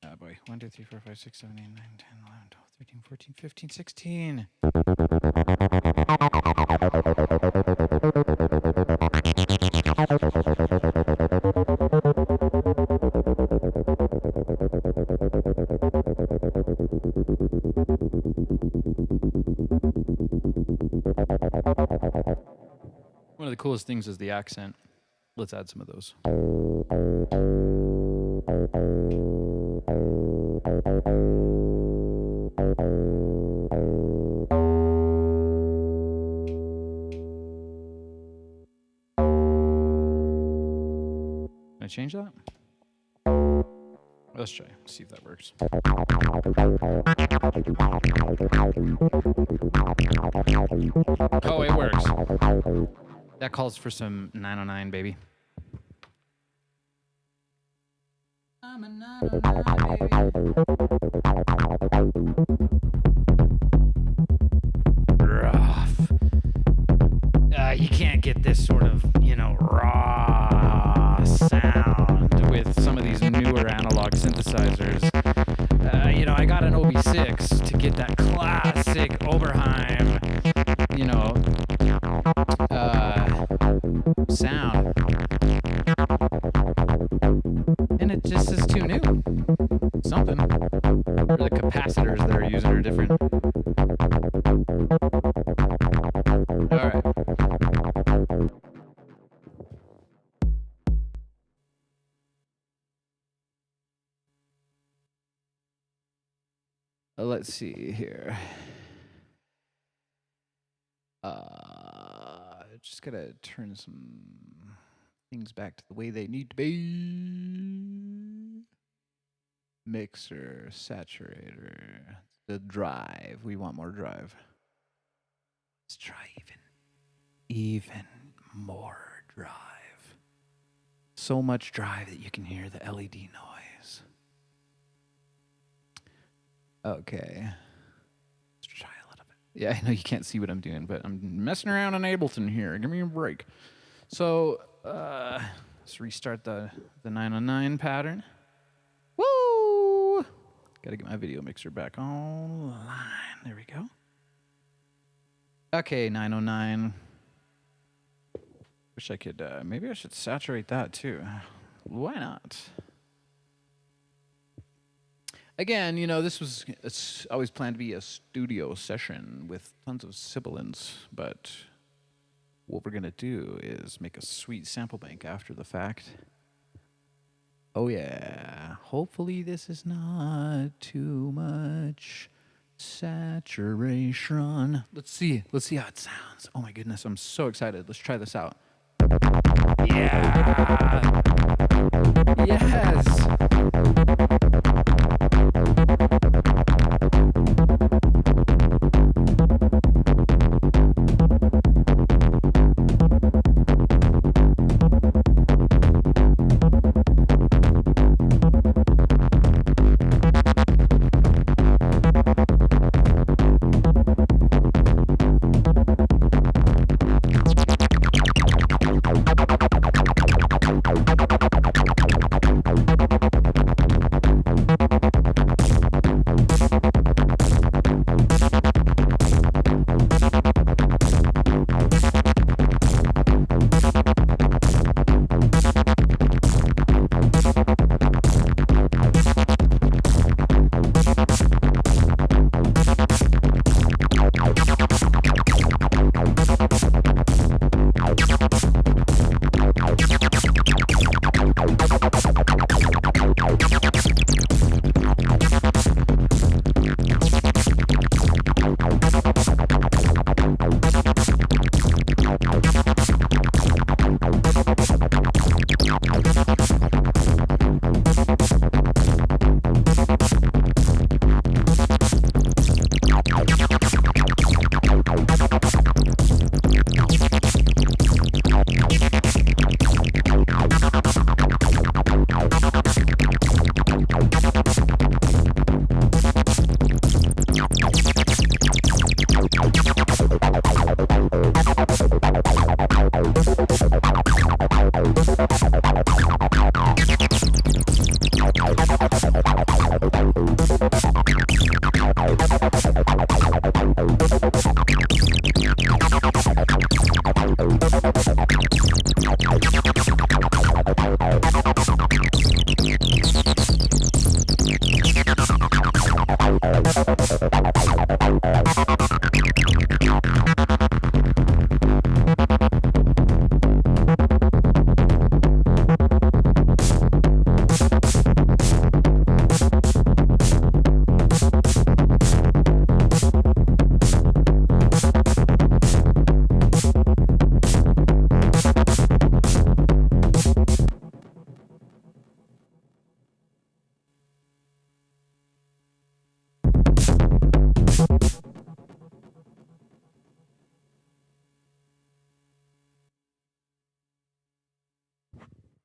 Oh boy. 1, 2, 3, 4, 5, 6, 7, 8, 9, 10, 11, 12, 13, 14, 15, 16. One of the coolest things is the accent. Let's add some of those. Can I change that? Let's try. See if that works. Oh, it works. That calls for some 909, baby. I'm a 909, baby. Rough. You can't get this sort of, raw sound with some of these newer analog synthesizers. I got an OB6 to get that classic Oberheim, sound. And it just is too new. Something. Or the capacitors that are using are different. Alright. Let's see here. Just gotta turn some things back to the way they need to be. Mixer, saturator, the drive. We want more drive. Let's try even more drive. So much drive that you can hear the LED noise. Okay. Let's try a little bit. Yeah, I know you can't see what I'm doing, but I'm messing around in Ableton here. Give me a break. So, let's restart the 909 pattern. Woo! Gotta get my video mixer back online. There we go. Okay, 909. Wish I could, maybe I should saturate that too. Why not? Again, it's always planned to be a studio session with tons of sibilants, but what we're going to do is make a sweet sample bank after the fact. Oh, yeah. Hopefully, this is not too much saturation. Let's see how it sounds. Oh, my goodness. I'm so excited. Let's try this out. Yeah. Yes.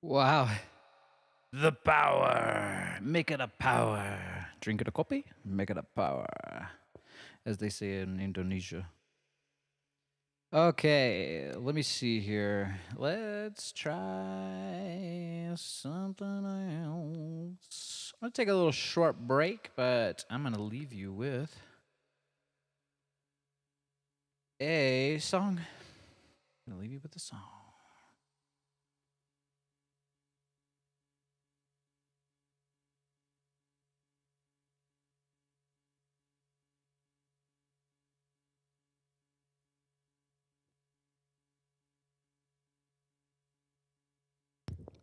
Wow. The power. Make it a power. Drink it a kopi, make it a power. As they say in Indonesia. Okay, let me see here. Let's try something else. I'm going to take a little short break, but I'm going to leave you with a song. I'm going to leave you with a song.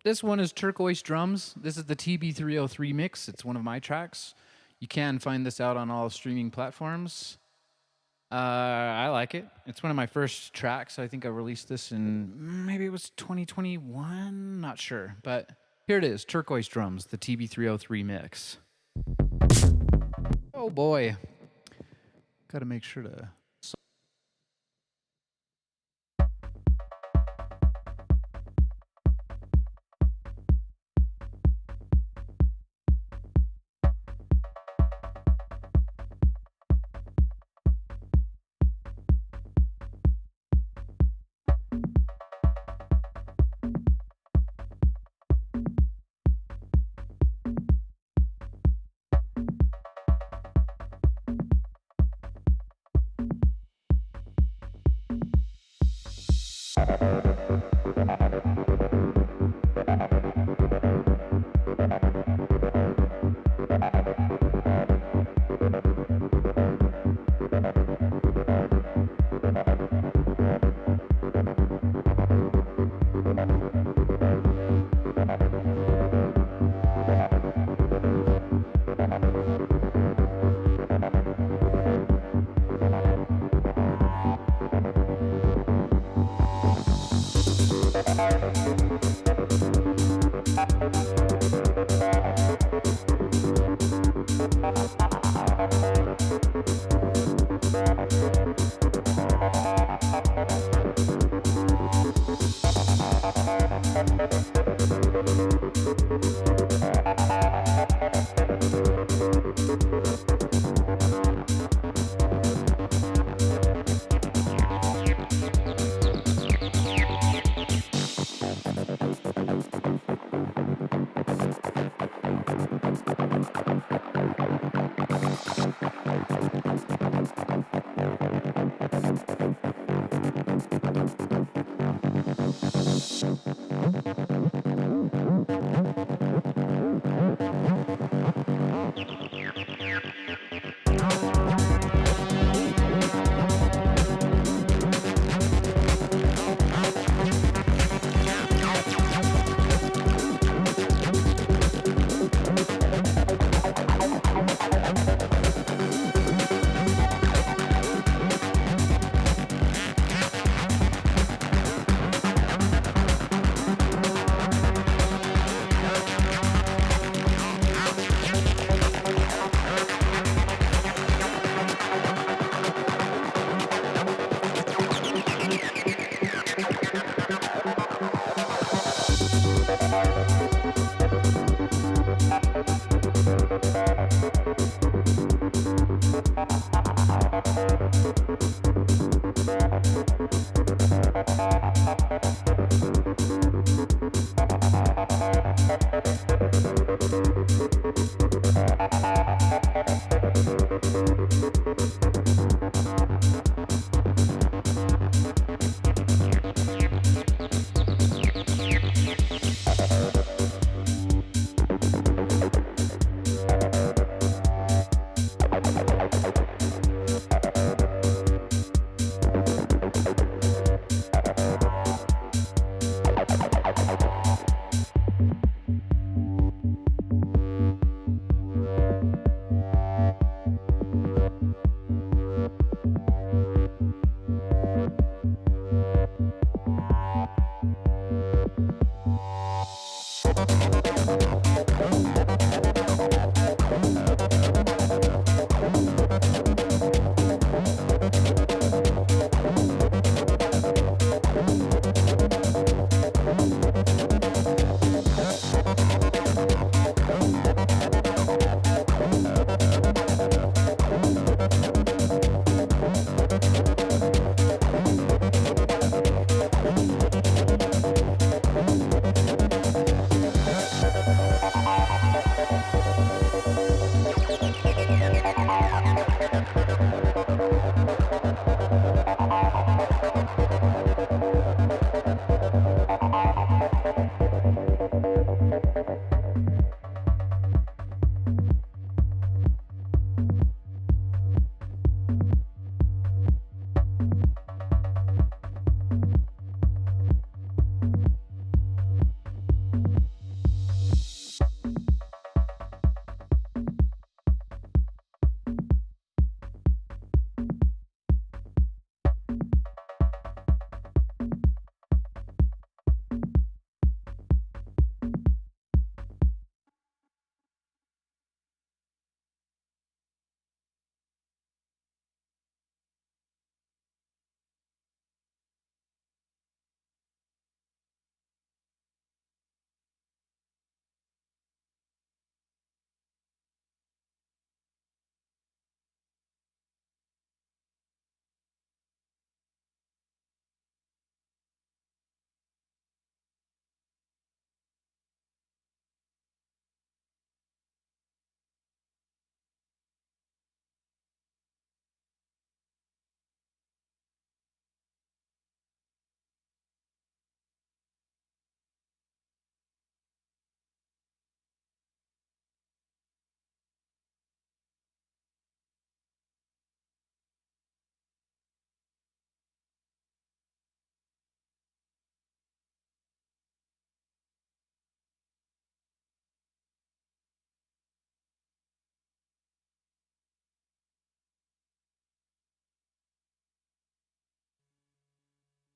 This one is Turquoise Drums. This is the TB-303 mix. It's one of my tracks. You can find this out on all streaming platforms. I like it. It's one of my first tracks. I think I released this in maybe it was 2021. Not sure. But here it is, Turquoise Drums, the TB-303 mix. Oh boy. Got to make sure to...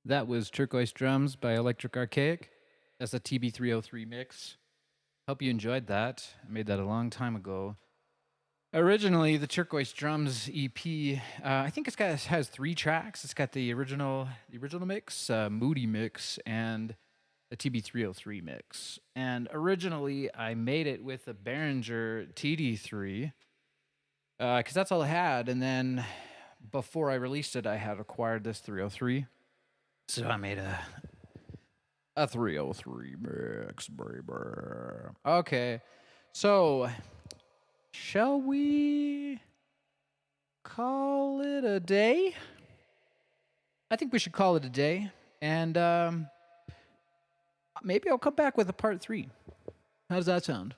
That was Turquoise Drums by Electric Archaic. That's a TB-303 mix. Hope you enjoyed that. I made that a long time ago. Originally, the Turquoise Drums EP, I think has 3 tracks. It's got the original mix, Moody mix, and the TB-303 mix. And originally, I made it with a Behringer TD3, because that's all I had. And then before I released it, I had acquired this 303. So I made a 303 mix, baby. Okay, so shall we call it a day? I think we should call it a day, and maybe I'll come back with a part 3. How does that sound?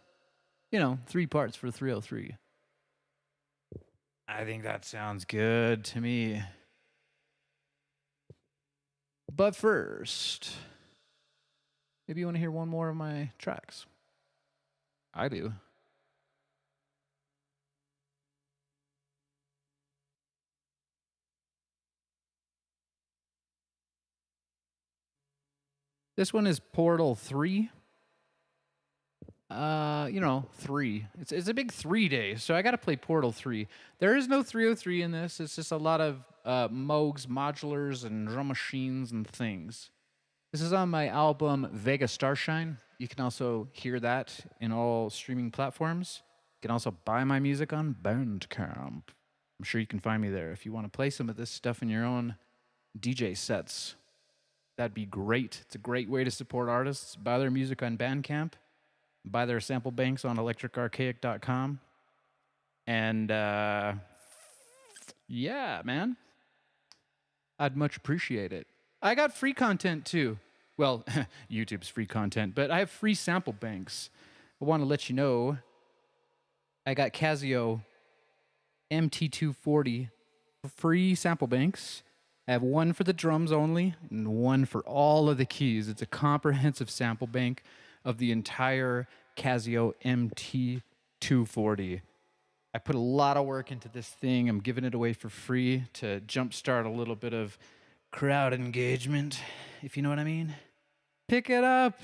3 parts for 303. I think that sounds good to me. But first, maybe you want to hear one more of my tracks. I do. This one is Portal 3. 3. It's a big 3 day, so I got to play Portal 3. There is no 303 in this. It's just a lot of Moogs, modulars, and drum machines and things. This is on my album Vega Starshine. You can also hear that in all streaming platforms. You can also buy my music on Bandcamp. I'm sure you can find me there if you want to play some of this stuff in your own DJ sets. That'd be great. It's a great way to support artists. Buy their music on Bandcamp. Buy their sample banks on electricarchaic.com. And yeah, man. I'd much appreciate it. I got free content too. Well, YouTube's free content, but I have free sample banks. I want to let you know I got Casio MT240 free sample banks. I have one for the drums only and one for all of the keys. It's a comprehensive sample bank of the entire Casio MT240. I put a lot of work into this thing. I'm giving it away for free to jumpstart a little bit of crowd engagement, if you know what I mean. Pick it up.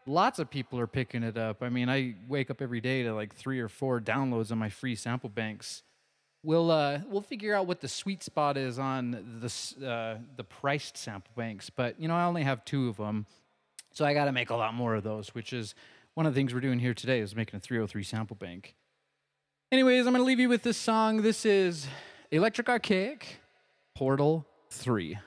Lots of people are picking it up. I mean, I wake up every day to like 3 or 4 downloads on my free sample banks. We'll figure out what the sweet spot is on the priced sample banks, but I only have 2 of them. So I got to make a lot more of those, which is one of the things we're doing here today is making a 303 sample bank. Anyways, I'm going to leave you with this song. This is Electric Archaic, Portal 3.